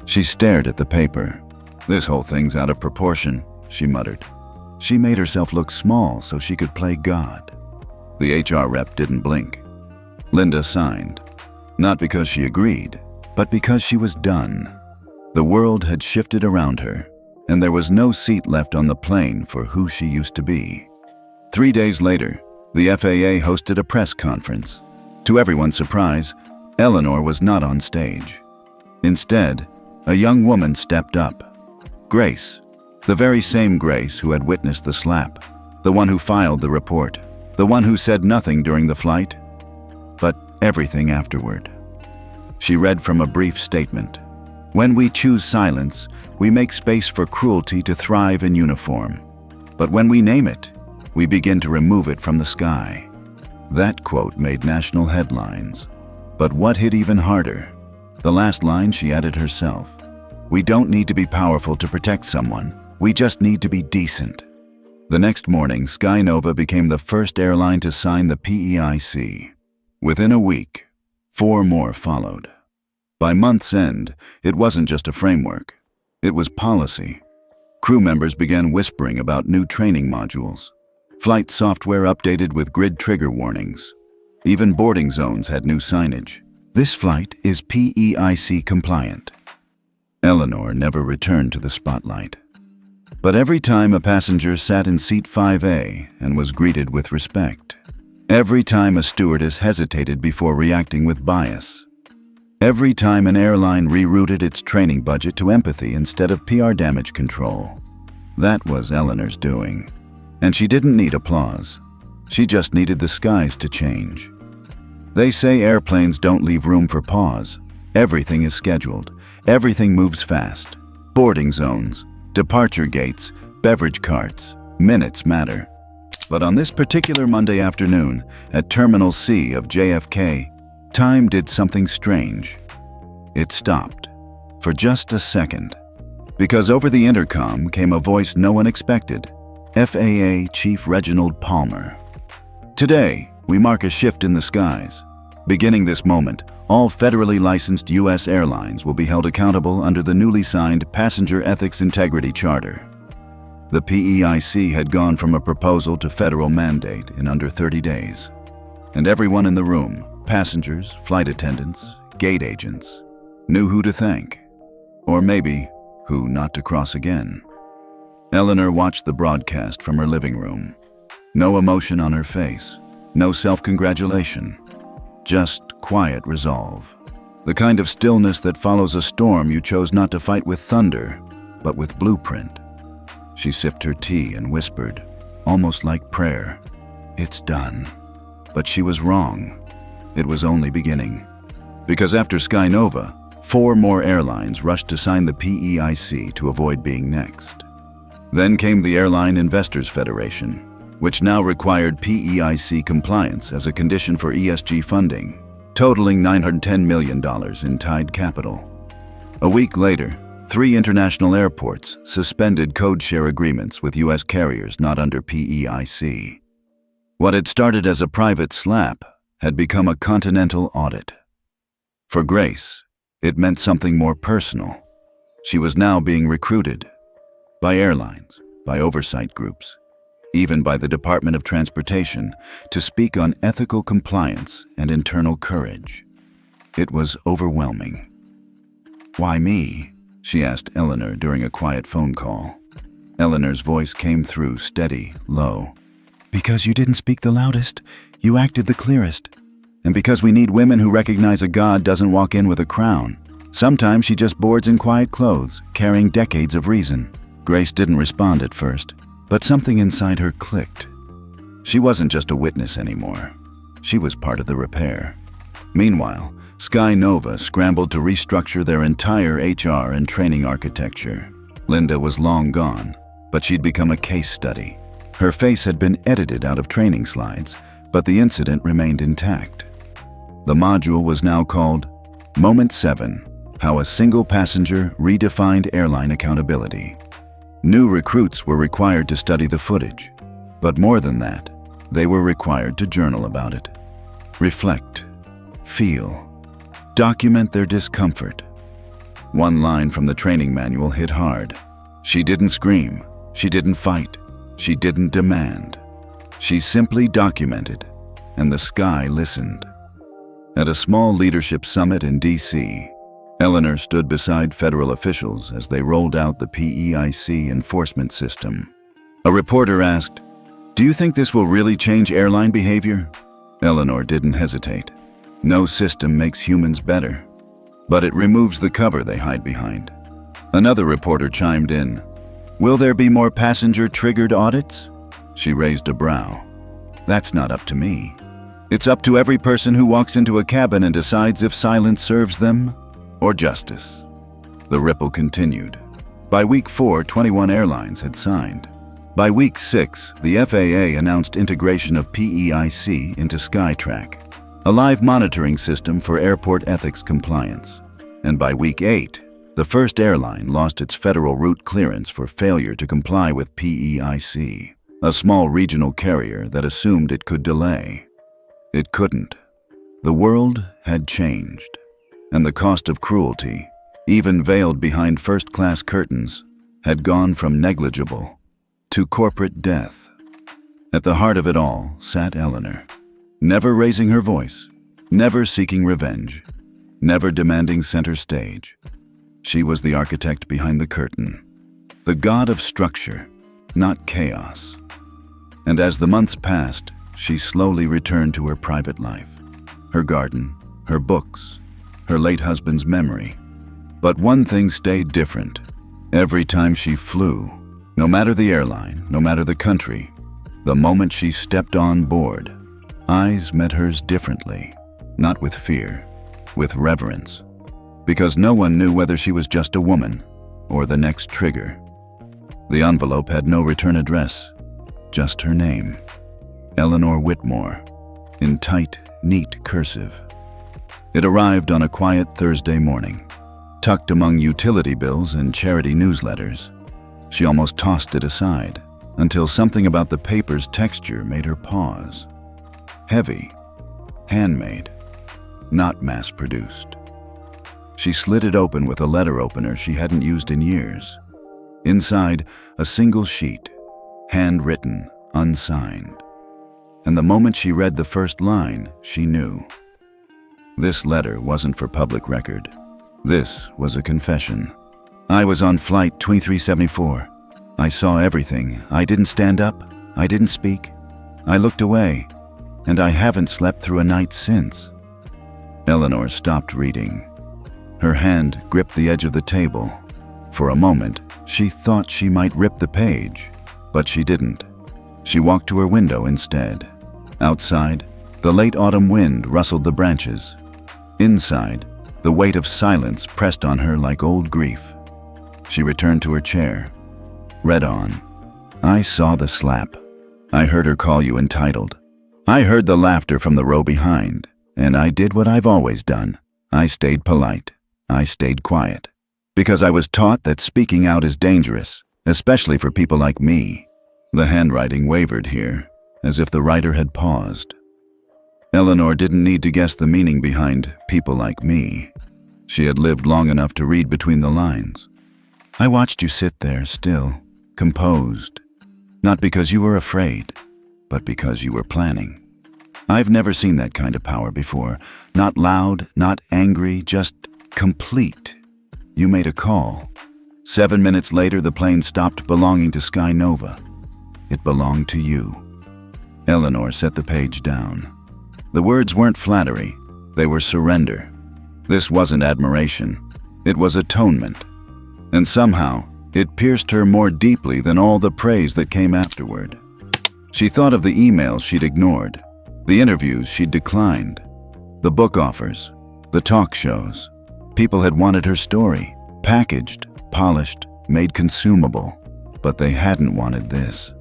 She stared at the paper. "This whole thing's out of proportion," she muttered. She made herself look small so she could play God. The HR rep didn't blink. Linda signed. Not because she agreed, but because she was done. The world had shifted around her, and there was no seat left on the plane for who she used to be. 3 days later, the FAA hosted a press conference. To everyone's surprise, Eleanor was not on stage. Instead, a young woman stepped up. Grace, the very same Grace who had witnessed the slap, the one who filed the report, the one who said nothing during the flight, but everything afterward. She read from a brief statement. "When we choose silence, we make space for cruelty to thrive in uniform. But when we name it, we begin to remove it from the sky." That quote made national headlines. But what hit even harder? The last line she added herself. "We don't need to be powerful to protect someone. We just need to be decent." The next morning, Sky Nova became the first airline to sign the PEIC. Within a week, 4 more followed. By month's end, it wasn't just a framework. It was policy. Crew members began whispering about new training modules. Flight software updated with grid trigger warnings. Even boarding zones had new signage. "This flight is PEIC compliant." Eleanor never returned to the spotlight. But every time a passenger sat in seat 5A and was greeted with respect. Every time a stewardess hesitated before reacting with bias. Every time an airline rerouted its training budget to empathy instead of PR damage control. That was Eleanor's doing. And she didn't need applause. She just needed the skies to change. They say airplanes don't leave room for pause. Everything is scheduled. Everything moves fast. Boarding zones, departure gates, beverage carts. Minutes matter. But on this particular Monday afternoon, at Terminal C of JFK, time did something strange. It stopped. For just a second. Because over the intercom came a voice no one expected. FAA Chief Reginald Palmer. "Today, we mark a shift in the skies. Beginning this moment, all federally licensed U.S. airlines will be held accountable under the newly signed Passenger Ethics Integrity Charter." The PEIC had gone from a proposal to federal mandate in under 30 days. And everyone in the room, passengers, flight attendants, gate agents, knew who to thank. Or maybe, who not to cross again. Eleanor watched the broadcast from her living room. No emotion on her face, no self-congratulation. Just quiet resolve. The kind of stillness that follows a storm you chose not to fight with thunder, but with blueprint. She sipped her tea and whispered, almost like prayer, "It's done." But she was wrong. It was only beginning. Because after Sky Nova, 4 more airlines rushed to sign the PEIC to avoid being next. Then came the Airline Investors Federation, which now required PEIC compliance as a condition for ESG funding, totaling $910 million in tied capital. A week later, 3 international airports suspended code-share agreements with U.S. carriers not under PEIC. What had started as a private slap had become a continental audit. For Grace, it meant something more personal. She was now being recruited by airlines, by oversight groups, even by the Department of Transportation, to speak on ethical compliance and internal courage. It was overwhelming. "Why me?" she asked Eleanor during a quiet phone call. Eleanor's voice came through steady, low. "Because you didn't speak the loudest, you acted the clearest. And because we need women who recognize a god doesn't walk in with a crown. Sometimes she just boards in quiet clothes, carrying decades of reason." Grace didn't respond at first, but something inside her clicked. She wasn't just a witness anymore. She was part of the repair. Meanwhile, Sky Nova scrambled to restructure their entire HR and training architecture. Linda was long gone, but she'd become a case study. Her face had been edited out of training slides, but the incident remained intact. The module was now called Moment 7, How a Single Passenger Redefined Airline Accountability. New recruits were required to study the footage, but more than that, they were required to journal about it. Reflect, feel, document their discomfort. One line from the training manual hit hard. She didn't scream, she didn't fight, she didn't demand. She simply documented, and the sky listened. At a small leadership summit in D.C., Eleanor stood beside federal officials as they rolled out the PEIC enforcement system. A reporter asked, "Do you think this will really change airline behavior?" Eleanor didn't hesitate. No system makes humans better, but it removes the cover they hide behind. Another reporter chimed in, "Will there be more passenger-triggered audits?" She raised a brow. "That's not up to me. It's up to every person who walks into a cabin and decides if silence serves them or justice." The ripple continued. By week 4, 21 airlines had signed. By week 6, the FAA announced integration of PEIC into Skytrack, a live monitoring system for airport ethics compliance. And by week 8, the first airline lost its federal route clearance for failure to comply with PEIC, a small regional carrier that assumed it could delay. It couldn't. The world had changed, and the cost of cruelty, even veiled behind first-class curtains, had gone from negligible to corporate death. At the heart of it all sat Eleanor, never raising her voice, never seeking revenge, never demanding center stage. She was the architect behind the curtain, the god of structure, not chaos. And as the months passed, she slowly returned to her private life, her garden, her books, her late husband's memory. But one thing stayed different. Every time she flew, no matter the airline, no matter the country, the moment she stepped on board, eyes met hers differently, not with fear, with reverence, because no one knew whether she was just a woman or the next trigger. The envelope had no return address, just her name, Eleanor Whitmore, in tight, neat cursive. It arrived on a quiet Thursday morning, tucked among utility bills and charity newsletters. She almost tossed it aside, until something about the paper's texture made her pause. Heavy, handmade, not mass-produced. She slid it open with a letter opener she hadn't used in years. Inside, a single sheet, handwritten, unsigned. And the moment she read the first line, she knew. This letter wasn't for public record. This was a confession. "I was on flight 2374. I saw everything. I didn't stand up. I didn't speak. I looked away, and I haven't slept through a night since." Eleanor stopped reading. Her hand gripped the edge of the table. For a moment, she thought she might rip the page, but she didn't. She walked to her window instead. Outside, the late autumn wind rustled the branches. Inside, the weight of silence pressed on her like old grief. She returned to her chair. Read on. "I saw the slap. I heard her call you entitled. I heard the laughter from the row behind, and I did what I've always done. I stayed polite. I stayed quiet. Because I was taught that speaking out is dangerous, especially for people like me." The handwriting wavered here, as if the writer had paused. Eleanor didn't need to guess the meaning behind "people like me." She had lived long enough to read between the lines. "I watched you sit there, still, composed. Not because you were afraid, but because you were planning. I've never seen that kind of power before. Not loud, not angry, just complete. You made a call. 7 minutes later, the plane stopped belonging to Sky Nova. It belonged to you." Eleanor set the page down. The words weren't flattery. They were surrender. This wasn't admiration. It was atonement. And somehow, it pierced her more deeply than all the praise that came afterward. She thought of the emails she'd ignored, the interviews she'd declined, the book offers, the talk shows. People had wanted her story, packaged, polished, made consumable. But they hadn't wanted this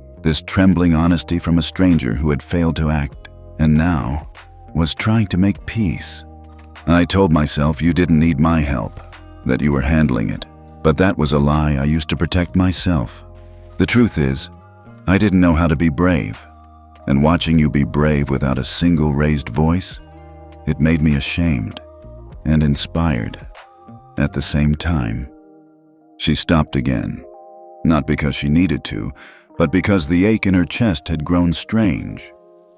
trembling honesty from a stranger who had failed to act, and now was trying to make peace. I told myself you didn't need my help, that you were handling it. But that was a lie I used to protect myself. The truth is, I didn't know how to be brave. And watching you be brave without a single raised voice, it made me ashamed and inspired at the same time. She stopped again, not because she needed to, but because the ache in her chest had grown strange.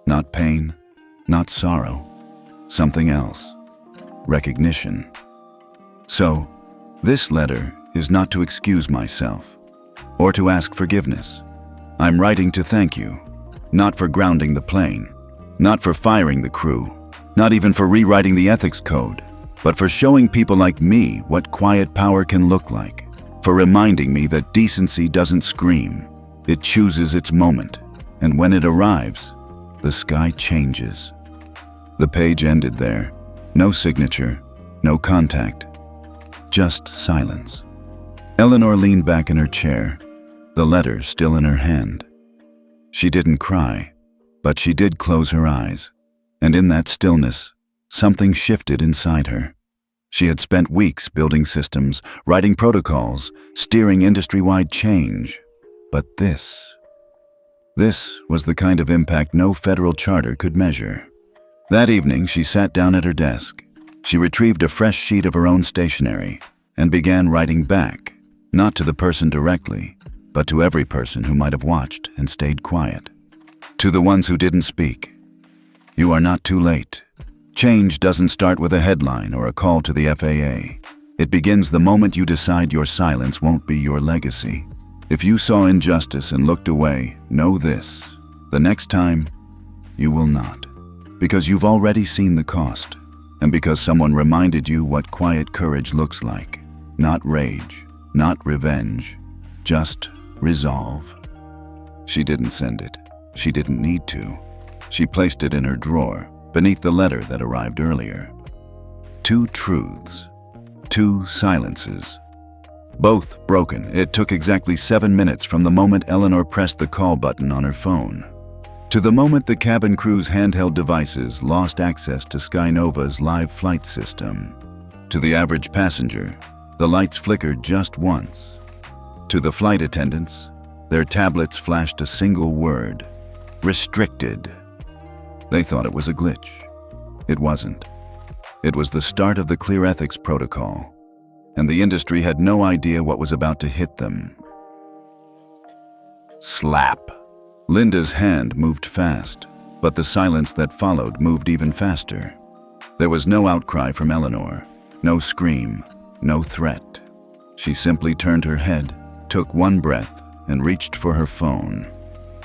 Not pain, not sorrow, something else. Recognition. So, this letter is not to excuse myself or to ask forgiveness. I'm writing to thank you, not for grounding the plane, not for firing the crew, not even for rewriting the ethics code, but for showing people like me what quiet power can look like, for reminding me that decency doesn't scream, it chooses its moment, and when it arrives, the sky changes. The page ended there. No signature, no contact, just silence. Eleanor leaned back in her chair, the letter still in her hand. She didn't cry, but she did close her eyes, and in that stillness, something shifted inside her. She had spent weeks building systems, writing protocols, steering industry-wide change. But this was the kind of impact no federal charter could measure. That evening, she sat down at her desk. She retrieved a fresh sheet of her own stationery and began writing back, not to the person directly, but to every person who might have watched and stayed quiet. To the ones who didn't speak. You are not too late. Change doesn't start with a headline or a call to the FAA. It begins the moment you decide your silence won't be your legacy. If you saw injustice and looked away, know this: the next time, you will not. Because you've already seen the cost, and because someone reminded you what quiet courage looks like. Not rage, not revenge, just resolve. She didn't send it. She didn't need to. She placed it in her drawer, beneath the letter that arrived earlier. 2 truths, 2 silences. Both broken. It took exactly 7 minutes from the moment Eleanor pressed the call button on her phone to the moment the cabin crew's handheld devices lost access to Skynova's live flight system. To the average passenger, the lights flickered just once. To the flight attendants, their tablets flashed a single word: restricted. They thought it was a glitch. It wasn't. It was the start of the Clear Ethics Protocol, and the industry had no idea what was about to hit them. Slap. Linda's hand moved fast, but the silence that followed moved even faster. There was no outcry from Eleanor, no scream, no threat. She simply turned her head, took one breath, and reached for her phone.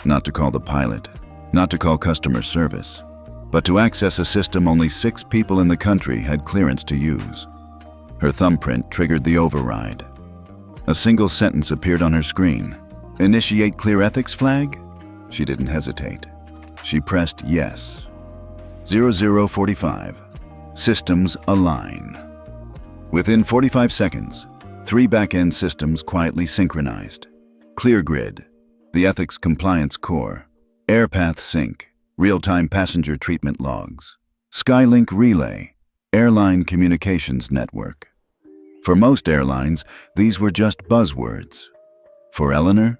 Not to call the pilot, not to call customer service, but to access a system only 6 people in the country had clearance to use. Her thumbprint triggered the override. A single sentence appeared on her screen. Initiate Clear Ethics flag? She didn't hesitate. She pressed yes. 0045. Systems align. Within 45 seconds, 3 back-end systems quietly synchronized. ClearGrid, the Ethics Compliance Core, AirPath Sync, real-time passenger treatment logs, Skylink Relay, Airline Communications Network. For most airlines, these were just buzzwords. For Eleanor,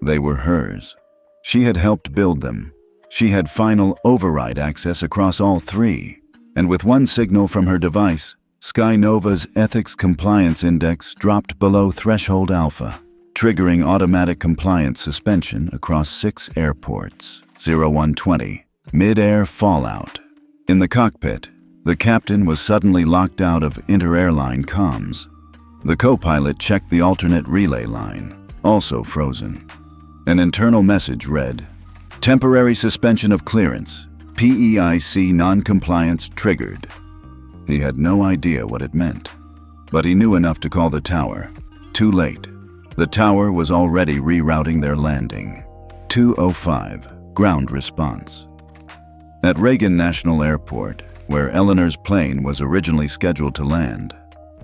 they were hers. She had helped build them. She had final override access across all 3. And with one signal from her device, Skynova's Ethics Compliance Index dropped below threshold alpha, triggering automatic compliance suspension across 6 airports. 0120. Mid-air fallout. In the cockpit, the captain was suddenly locked out of inter-airline comms. The co-pilot checked the alternate relay line, also frozen. An internal message read, "Temporary suspension of clearance, PEIC non-compliance triggered." He had no idea what it meant, but he knew enough to call the tower. Too late. The tower was already rerouting their landing. 2:05, ground response. At Reagan National Airport, where Eleanor's plane was originally scheduled to land,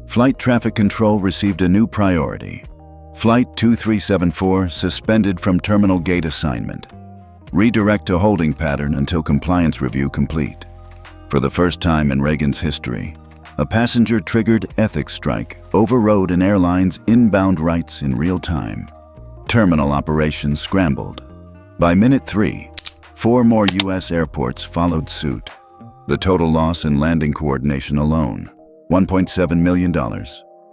flight traffic control received a new priority. Flight 2374 suspended from terminal gate assignment. Redirect to holding pattern until compliance review complete. For the first time in Reagan's history, a passenger-triggered ethics strike overrode an airline's inbound rights in real time. Terminal operations scrambled. By minute 3, 4 more U.S. airports followed suit. The total loss in landing coordination alone, $1.7 million,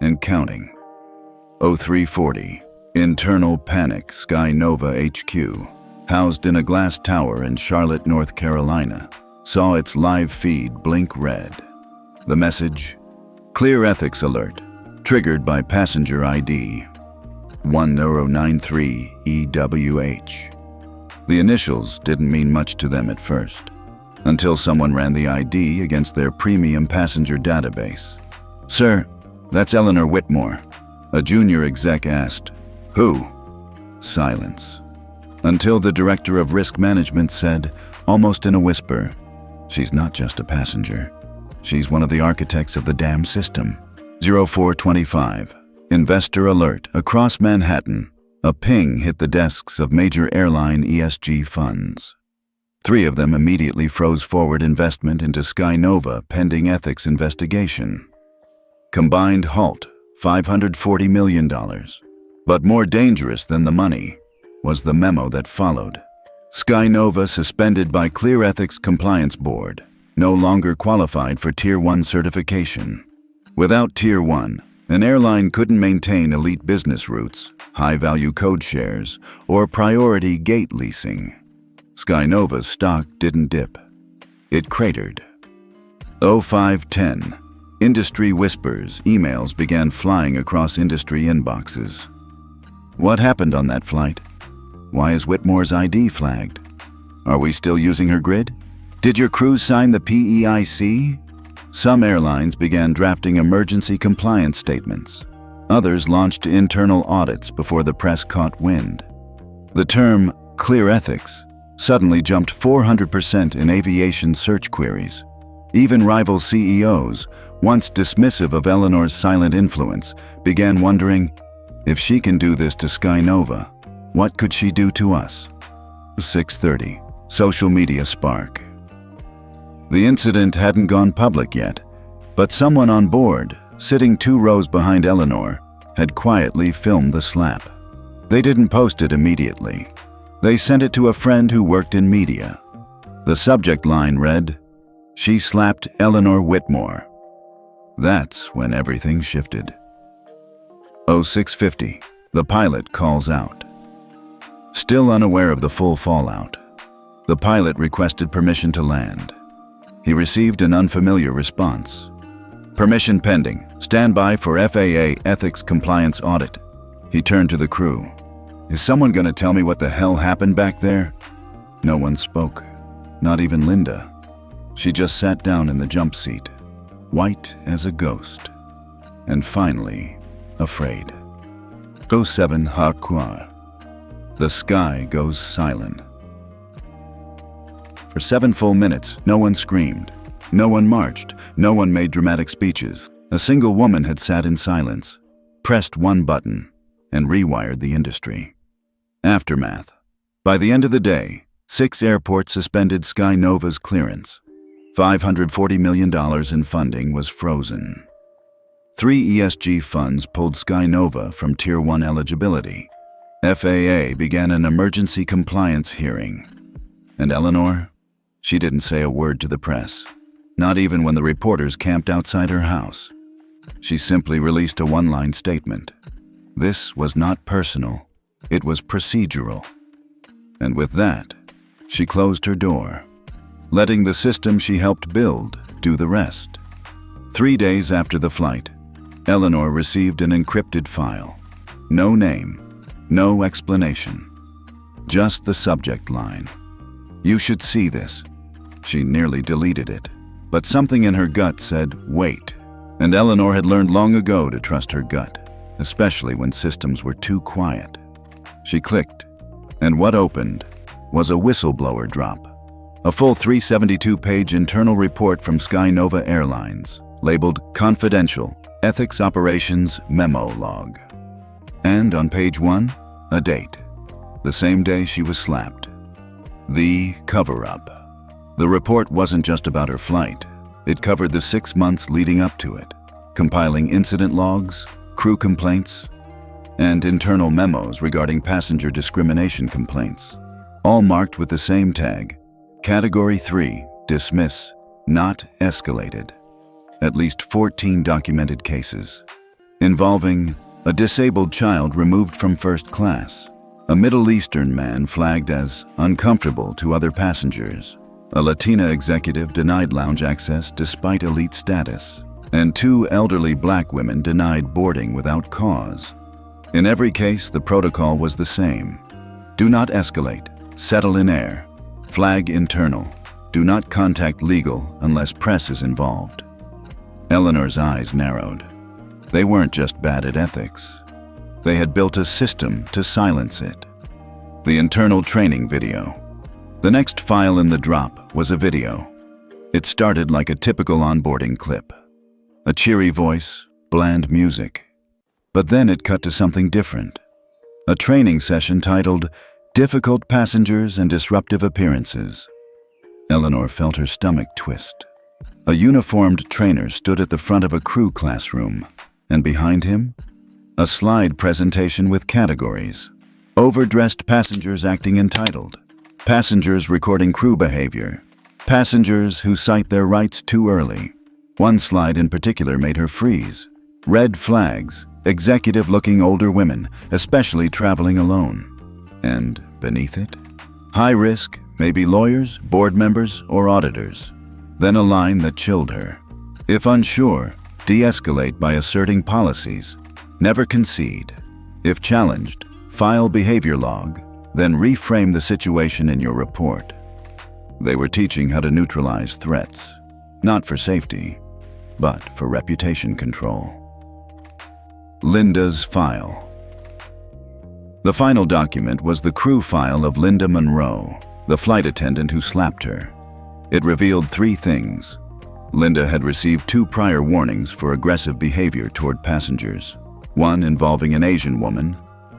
and counting. 0340, internal panic, Sky Nova HQ, housed in a glass tower in Charlotte, North Carolina, saw its live feed blink red. The message, clear ethics alert, triggered by passenger ID, 1093EWH. The initials didn't mean much to them at first, until someone ran the ID against their premium passenger database. "Sir, that's Eleanor Whitmore." A junior exec asked, "Who?" Silence. Until the director of risk management said, almost in a whisper, "She's not just a passenger. She's one of the architects of the damn system." 0425. Investor alert. Across Manhattan, a ping hit the desks of major airline ESG funds. 3 of them immediately froze forward investment into Sky Nova pending ethics investigation. Combined halt, $540 million. But more dangerous than the money was the memo that followed. Sky Nova suspended by Clear Ethics Compliance Board, no longer qualified for Tier 1 certification. Without Tier 1, an airline couldn't maintain elite business routes, high-value code shares, or priority gate leasing. Sky Nova's stock didn't dip. It cratered. 0510. Industry whispers, emails began flying across industry inboxes. What happened on that flight? Why is Whitmore's ID flagged? Are we still using her grid? Did your crew sign the PEIC? Some airlines began drafting emergency compliance statements. Others launched internal audits before the press caught wind. The term clear ethics suddenly jumped 400% in aviation search queries. Even rival CEOs, once dismissive of Eleanor's silent influence, began wondering, if she can do this to Sky Nova, what could she do to us? 6:30. Social media spark. The incident hadn't gone public yet, but someone on board, sitting 2 rows behind Eleanor, had quietly filmed the slap. They didn't post it immediately. They sent it to a friend who worked in media. The subject line read, "She slapped Eleanor Whitmore." That's when everything shifted. 0650. The pilot calls out. Still unaware of the full fallout, the pilot requested permission to land. He received an unfamiliar response. "Permission pending. Stand by for FAA ethics compliance audit." He turned to the crew. "Is someone going to tell me what the hell happened back there?" No one spoke, not even Linda. She just sat down in the jump seat, white as a ghost, and finally, afraid. 07 Harquar. The sky goes silent. For 7 full minutes, no one screamed, no one marched, no one made dramatic speeches. A single woman had sat in silence, pressed one button, and rewired the industry. Aftermath. By the end of the day, 6 airports suspended Sky Nova's clearance. $540 million in funding was frozen. 3 ESG funds pulled Sky Nova from Tier 1 eligibility. FAA began an emergency compliance hearing. And Eleanor? She didn't say a word to the press, not even when the reporters camped outside her house. She simply released a one-line statement. This was not personal, it was procedural. And with that, she closed her door, letting the system she helped build do the rest. 3 days after the flight, Eleanor received an encrypted file. No name, no explanation, just the subject line. "You should see this." She nearly deleted it, but something in her gut said, wait. And Eleanor had learned long ago to trust her gut, especially when systems were too quiet. She clicked, and what opened was a whistleblower drop. A full 372-page internal report from Sky Nova Airlines, labeled Confidential Ethics Operations Memo Log. And on page 1, a date. The same day she was slapped. The cover-up. The report wasn't just about her flight. It covered the 6 months leading up to it, compiling incident logs, crew complaints, and internal memos regarding passenger discrimination complaints, all marked with the same tag, Category 3, Dismiss, Not Escalated. At least 14 documented cases, involving a disabled child removed from first class, a Middle Eastern man flagged as uncomfortable to other passengers, a Latina executive denied lounge access despite elite status, and 2 elderly black women denied boarding without cause. In every case, the protocol was the same. Do not escalate, settle in air, flag internal, do not contact legal unless press is involved. Eleanor's eyes narrowed. They weren't just bad at ethics. They had built a system to silence it. The internal training video. The next file in the drop was a video. It started like a typical onboarding clip. A cheery voice, bland music. But then it cut to something different. A training session titled, Difficult Passengers and Disruptive Appearances. Eleanor felt her stomach twist. A uniformed trainer stood at the front of a crew classroom, and behind him, a slide presentation with categories. Overdressed passengers acting entitled, passengers recording crew behavior, passengers who cite their rights too early. One slide in particular made her freeze. Red flags, executive-looking older women, especially traveling alone. And beneath it, high risk, maybe lawyers, board members, or auditors. Then a line that chilled her. If unsure, de-escalate by asserting policies. Never concede. If challenged, file behavior log, then reframe the situation in your report. They were teaching how to neutralize threats, not for safety, but for reputation control. Linda's file. The final document was the crew file of Linda Monroe, the flight attendant who slapped her. It revealed 3 things. Linda had received 2 prior warnings for aggressive behavior toward passengers, one involving an Asian woman,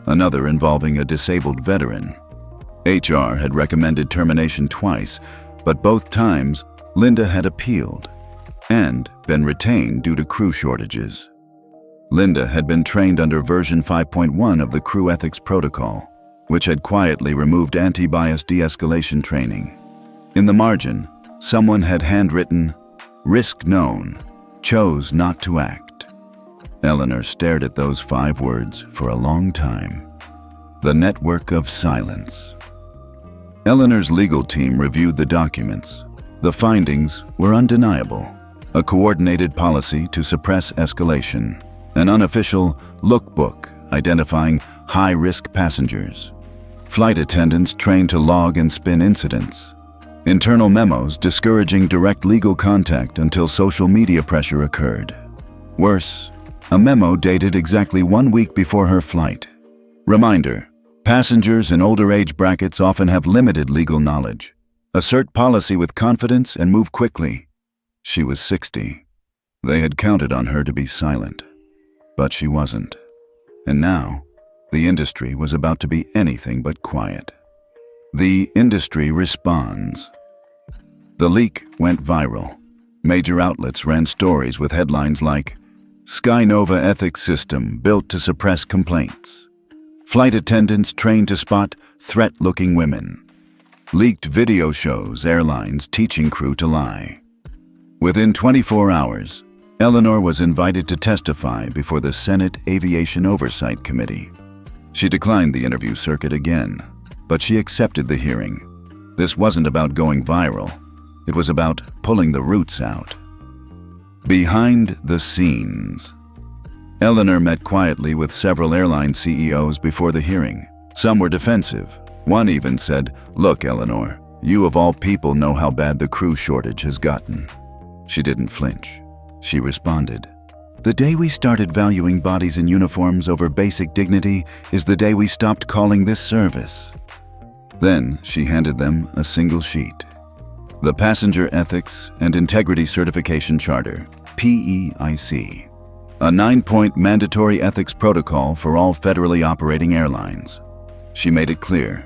another involving a disabled veteran. HR had recommended termination twice, but both times Linda had appealed and been retained due to crew shortages. Linda had been trained under version 5.1 of the crew ethics protocol, which had quietly removed anti-bias de-escalation training. In the margin, someone had handwritten, "Risk known, chose not to act." Eleanor stared at those 5 words for a long time. The network of silence. Eleanor's legal team reviewed the documents. The findings were undeniable. A coordinated policy to suppress escalation. An unofficial lookbook identifying high-risk passengers. Flight attendants trained to log and spin incidents. Internal memos discouraging direct legal contact until social media pressure occurred. Worse, a memo dated exactly 1 week before her flight. Reminder, passengers in older age brackets often have limited legal knowledge. Assert policy with confidence and move quickly. She was 60. They had counted on her to be silent. But she wasn't. And now, the industry was about to be anything but quiet. The industry responds. The leak went viral. Major outlets ran stories with headlines like, Skynova ethics system built to suppress complaints. Flight attendants trained to spot threat-looking women. Leaked video shows airlines teaching crew to lie. Within 24 hours, Eleanor was invited to testify before the Senate Aviation Oversight Committee. She declined the interview circuit again, but she accepted the hearing. This wasn't about going viral. It was about pulling the roots out. Behind the scenes. Eleanor met quietly with several airline CEOs before the hearing. Some were defensive. One even said, "Look, Eleanor, you of all people know how bad the crew shortage has gotten." She didn't flinch. She responded, "The day we started valuing bodies in uniforms over basic dignity is the day we stopped calling this service." Then she handed them a single sheet. The Passenger Ethics and Integrity Certification Charter, PEIC. a 9-point mandatory ethics protocol for all federally operating airlines. She made it clear: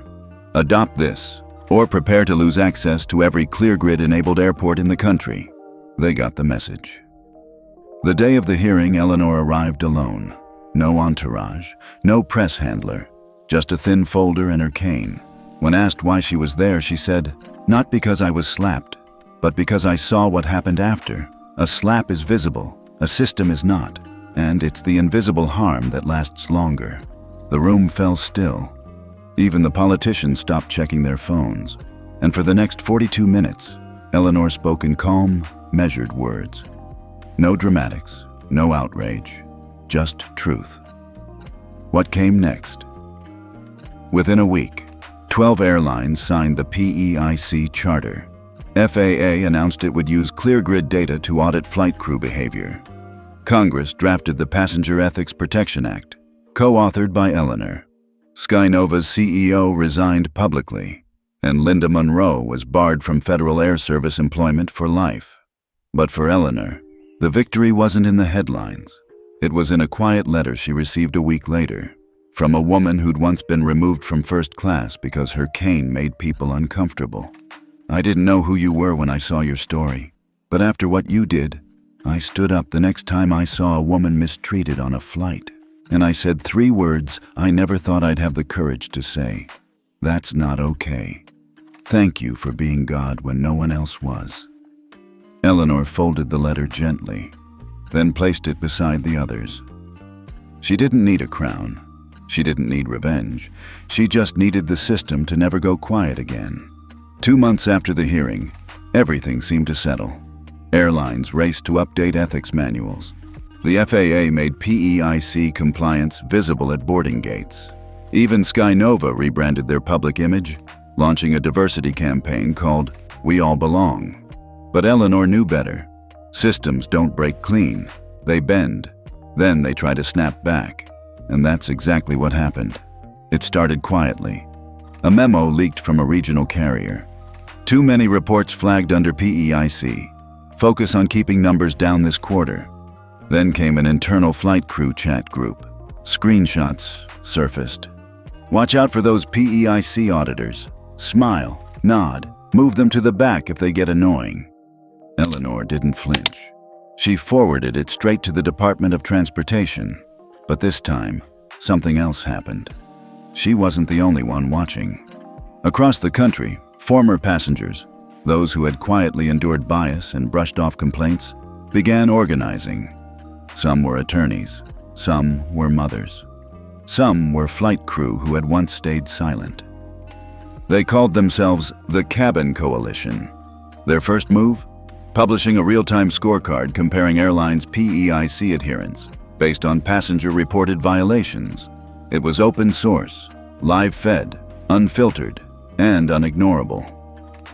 adopt this, or prepare to lose access to every ClearGrid-enabled airport in the country. They got the message. The day of the hearing, Eleanor arrived alone. No entourage, no press handler, just a thin folder and her cane. When asked why she was there, she said, "Not because I was slapped, but because I saw what happened after. A slap is visible, a system is not, and it's the invisible harm that lasts longer." The room fell still. Even the politicians stopped checking their phones. And for the next 42 minutes, Eleanor spoke in calm, measured words. No dramatics, no outrage, just truth. What came next? Within a week, 12 airlines signed the PEIC charter. FAA announced it would use ClearGrid data to audit flight crew behavior. Congress drafted the Passenger Ethics Protection Act, co-authored by Eleanor. Skynova's CEO resigned publicly, and Linda Monroe was barred from Federal Air Service employment for life. But for Eleanor, the victory wasn't in the headlines. It was in a quiet letter she received a week later, from a woman who'd once been removed from first class because her cane made people uncomfortable. "I didn't know who you were when I saw your story, but after what you did, I stood up the next time I saw a woman mistreated on a flight. And I said 3 words I never thought I'd have the courage to say. That's not okay. Thank you for being God when no one else was." Eleanor folded the letter gently, then placed it beside the others. She didn't need a crown. She didn't need revenge. She just needed the system to never go quiet again. 2 months after the hearing, everything seemed to settle. Airlines raced to update ethics manuals. The FAA made PEIC compliance visible at boarding gates. Even Skynova rebranded their public image, launching a diversity campaign called "We All Belong." But Eleanor knew better. Systems don't break clean. They bend. Then they try to snap back. And that's exactly what happened. It started quietly. A memo leaked from a regional carrier. Too many reports flagged under PEIC. Focus on keeping numbers down this quarter. Then came an internal flight crew chat group. Screenshots surfaced. Watch out for those PEIC auditors. Smile, nod, move them to the back if they get annoying. Eleanor didn't flinch. She forwarded it straight to the Department of Transportation. But this time, something else happened. She wasn't the only one watching. Across the country, former passengers, those who had quietly endured bias and brushed off complaints, began organizing. Some were attorneys, some were mothers, some were flight crew who had once stayed silent. They called themselves the Cabin Coalition. Their first move? Publishing a real-time scorecard comparing airlines' PEIC adherence based on passenger-reported violations. It was open source, live-fed, unfiltered, and unignorable.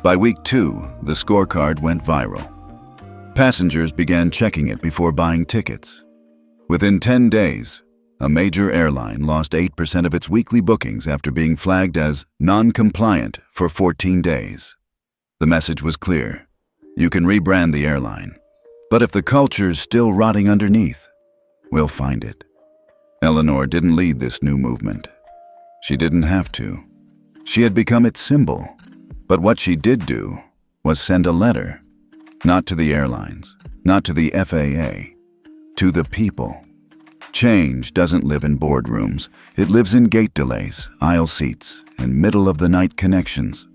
By week 2, the scorecard went viral. Passengers began checking it before buying tickets. Within 10 days, a major airline lost 8% of its weekly bookings after being flagged as non-compliant for 14 days. The message was clear. You can rebrand the airline, but if the culture's still rotting underneath, we'll find it. Eleanor didn't lead this new movement. She didn't have to. She had become its symbol. But what she did do was send a letter. Not to the airlines, not to the FAA, to the people. Change doesn't live in boardrooms. It lives in gate delays, aisle seats, and middle-of-the-night connections.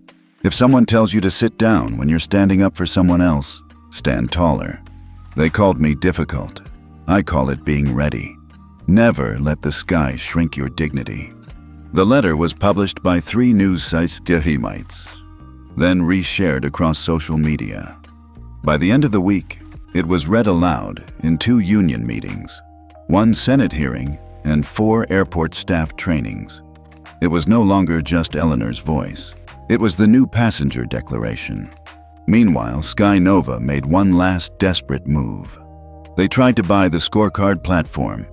If someone tells you to sit down when you're standing up for someone else, stand taller. They called me difficult. I call it being ready. Never let the sky shrink your dignity. The letter was published by 3 news sites, then reshared across social media. By the end of the week, it was read aloud in 2 union meetings, 1 Senate hearing, and 4 airport staff trainings. It was no longer just Eleanor's voice. It was the new passenger declaration. Meanwhile, Skynova made one last desperate move. They tried to buy the scorecard platform.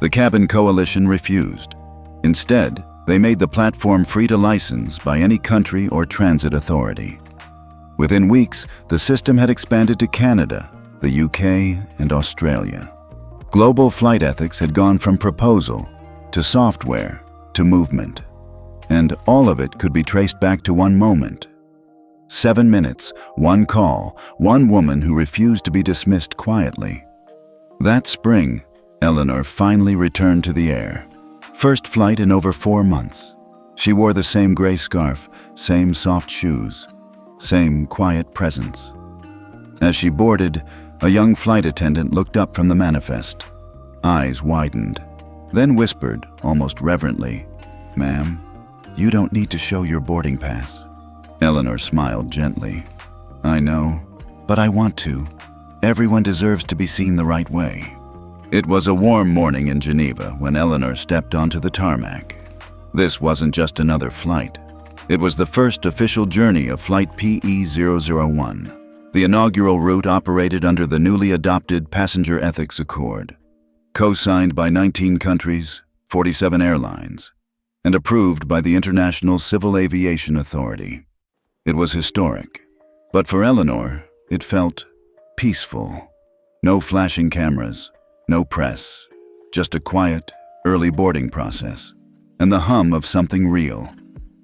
The Cabin Coalition refused. Instead, they made the platform free to license by any country or transit authority. Within weeks, the system had expanded to Canada, the UK, and Australia. Global flight ethics had gone from proposal to software to movement, and all of it could be traced back to one moment. 7 minutes, one call, one woman who refused to be dismissed quietly. That spring, Eleanor finally returned to the air. First flight in over 4 months. She wore the same gray scarf, same soft shoes, same quiet presence. As she boarded, a young flight attendant looked up from the manifest. Eyes widened, then whispered, almost reverently, "Ma'am, you don't need to show your boarding pass." Eleanor smiled gently. "I know, but I want to. Everyone deserves to be seen the right way." It was a warm morning in Geneva when Eleanor stepped onto the tarmac. This wasn't just another flight. It was the first official journey of Flight PE001. The inaugural route operated under the newly adopted Passenger Ethics Accord, co-signed by 19 countries, 47 airlines, and approved by the International Civil Aviation Authority. It was historic, but for Eleanor, it felt peaceful. No flashing cameras, no press, just a quiet, early boarding process, and the hum of something real,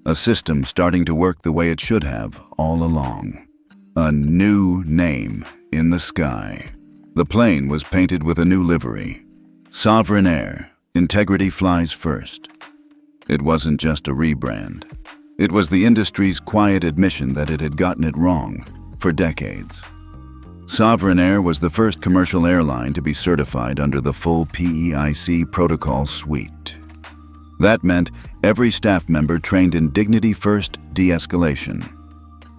a system starting to work the way it should have all along. A new name in the sky. The plane was painted with a new livery. Sovereign Air, integrity flies first. It wasn't just a rebrand. It was the industry's quiet admission that it had gotten it wrong for decades. Sovereign Air was the first commercial airline to be certified under the full PEIC protocol suite. That meant every staff member trained in dignity-first de-escalation,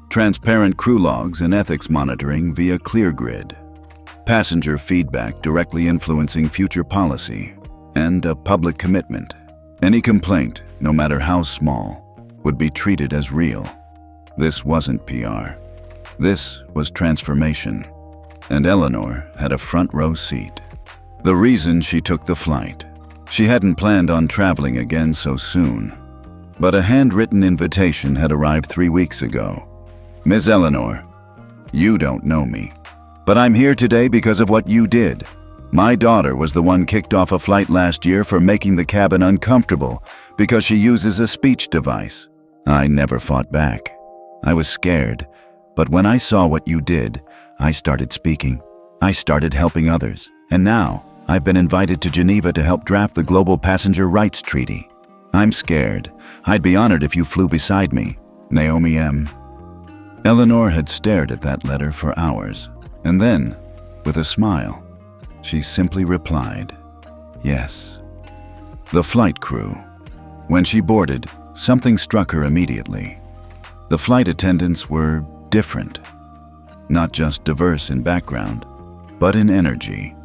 transparent crew logs and ethics monitoring via ClearGrid, passenger feedback directly influencing future policy, and a public commitment. Any complaint, no matter how small, would be treated as real. This wasn't PR. This was transformation. And Eleanor had a front row seat. The reason she took the flight. She hadn't planned on traveling again so soon. But a handwritten invitation had arrived 3 weeks ago. "Ms. Eleanor, you don't know me, but I'm here today because of what you did. My daughter was the one kicked off a flight last year for making the cabin uncomfortable because she uses a speech device. I never fought back. I was scared, but when I saw what you did, I started speaking. I started helping others, and now I've been invited to Geneva to help draft the Global Passenger Rights Treaty. I'm scared. I'd be honored if you flew beside me. Naomi M." Eleanor had stared at that letter for hours, and then, with a smile, she simply replied, "Yes." The flight crew. When she boarded, something struck her immediately. The flight attendants were different. Not just diverse in background, but in energy.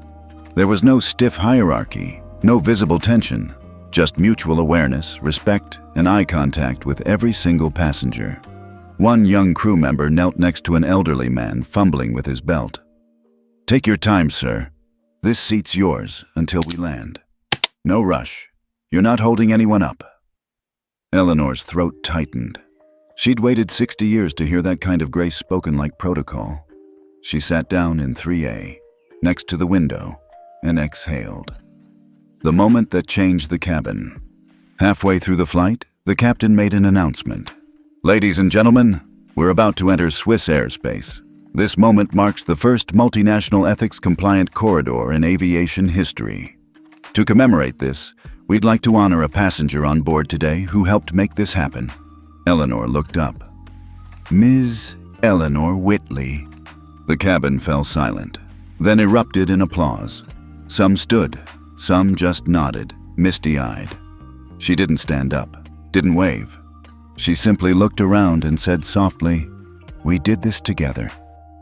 There was no stiff hierarchy, no visible tension, just mutual awareness, respect, and eye contact with every single passenger. One young crew member knelt next to an elderly man fumbling with his belt. "Take your time, sir. This seat's yours until we land. No rush. You're not holding anyone up." Eleanor's throat tightened. She'd waited 60 years to hear that kind of grace spoken like protocol. She sat down in 3A, next to the window, and exhaled. The moment that changed the cabin. Halfway through the flight, the captain made an announcement. "Ladies and gentlemen, we're about to enter Swiss airspace. This moment marks the first multinational ethics-compliant corridor in aviation history. To commemorate this, we'd like to honor a passenger on board today who helped make this happen." Eleanor looked up. "Ms. Eleanor Whitley." The cabin fell silent, then erupted in applause. Some stood, some just nodded, misty-eyed. She didn't stand up, didn't wave. She simply looked around and said softly, "We did this together."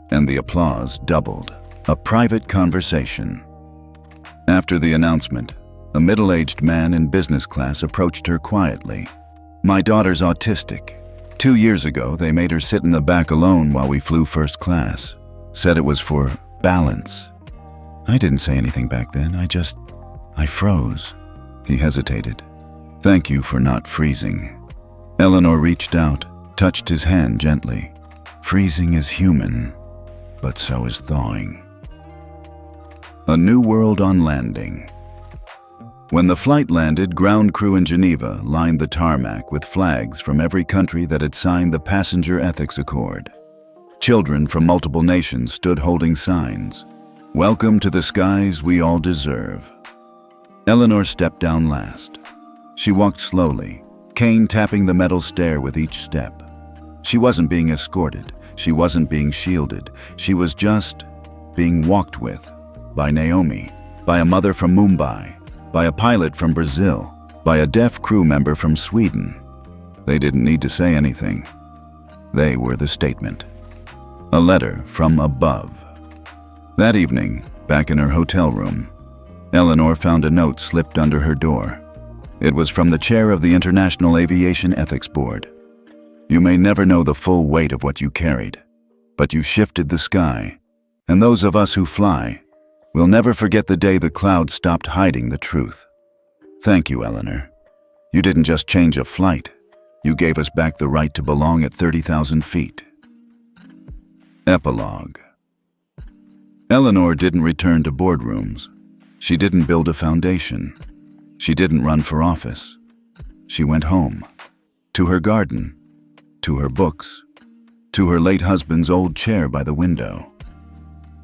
And the applause doubled. A private conversation. After the announcement, a middle-aged man in business class approached her quietly. "My daughter's autistic. 2 years ago, they made her sit in the back alone while we flew first class. Said it was for balance." I didn't say anything back then. I froze. He hesitated. "Thank you for not freezing." Eleanor reached out, touched his hand gently. Freezing is human, but so is thawing. A new world on landing. When the flight landed, ground crew in Geneva lined the tarmac with flags from every country that had signed the Passenger Ethics Accord. Children from multiple nations stood holding signs. "Welcome to the skies we all deserve." Eleanor stepped down last. She walked slowly, cane tapping the metal stair with each step. She wasn't being escorted. She wasn't being shielded. She was just being walked with. By Naomi, by a mother from Mumbai, by a pilot from Brazil, by a deaf crew member from Sweden. They didn't need to say anything. They were the statement. A letter from above. That evening, back in her hotel room, Eleanor found a note slipped under her door. It was from the chair of the International Aviation Ethics Board. "You may never know the full weight of what you carried, but you shifted the sky, and those of us who fly will never forget the day the clouds stopped hiding the truth. Thank you, Eleanor. You didn't just change a flight. You gave us back the right to belong at 30,000 feet. Epilogue. Eleanor didn't return to boardrooms. She didn't build a foundation. She didn't run for office. She went home. To her garden. To her books. To her late husband's old chair by the window.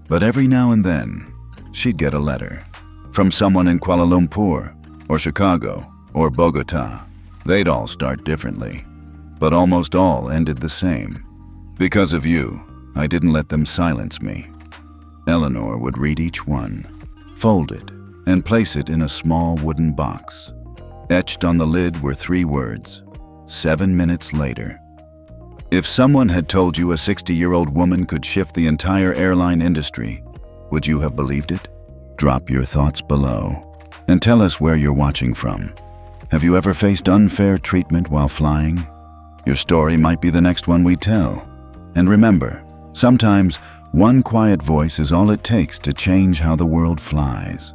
But every now and then, she'd get a letter from someone in Kuala Lumpur, or Chicago, or Bogota. They'd all start differently, but almost all ended the same. "Because of you, I didn't let them silence me." Eleanor would read each one, fold it, and place it in a small wooden box. Etched on the lid were 3 words: 7 minutes later. If someone had told you a 60-year-old woman could shift the entire airline industry, would you have believed it? Drop your thoughts below and tell us where you're watching from. Have you ever faced unfair treatment while flying? Your story might be the next one we tell. And remember, sometimes one quiet voice is all it takes to change how the world flies.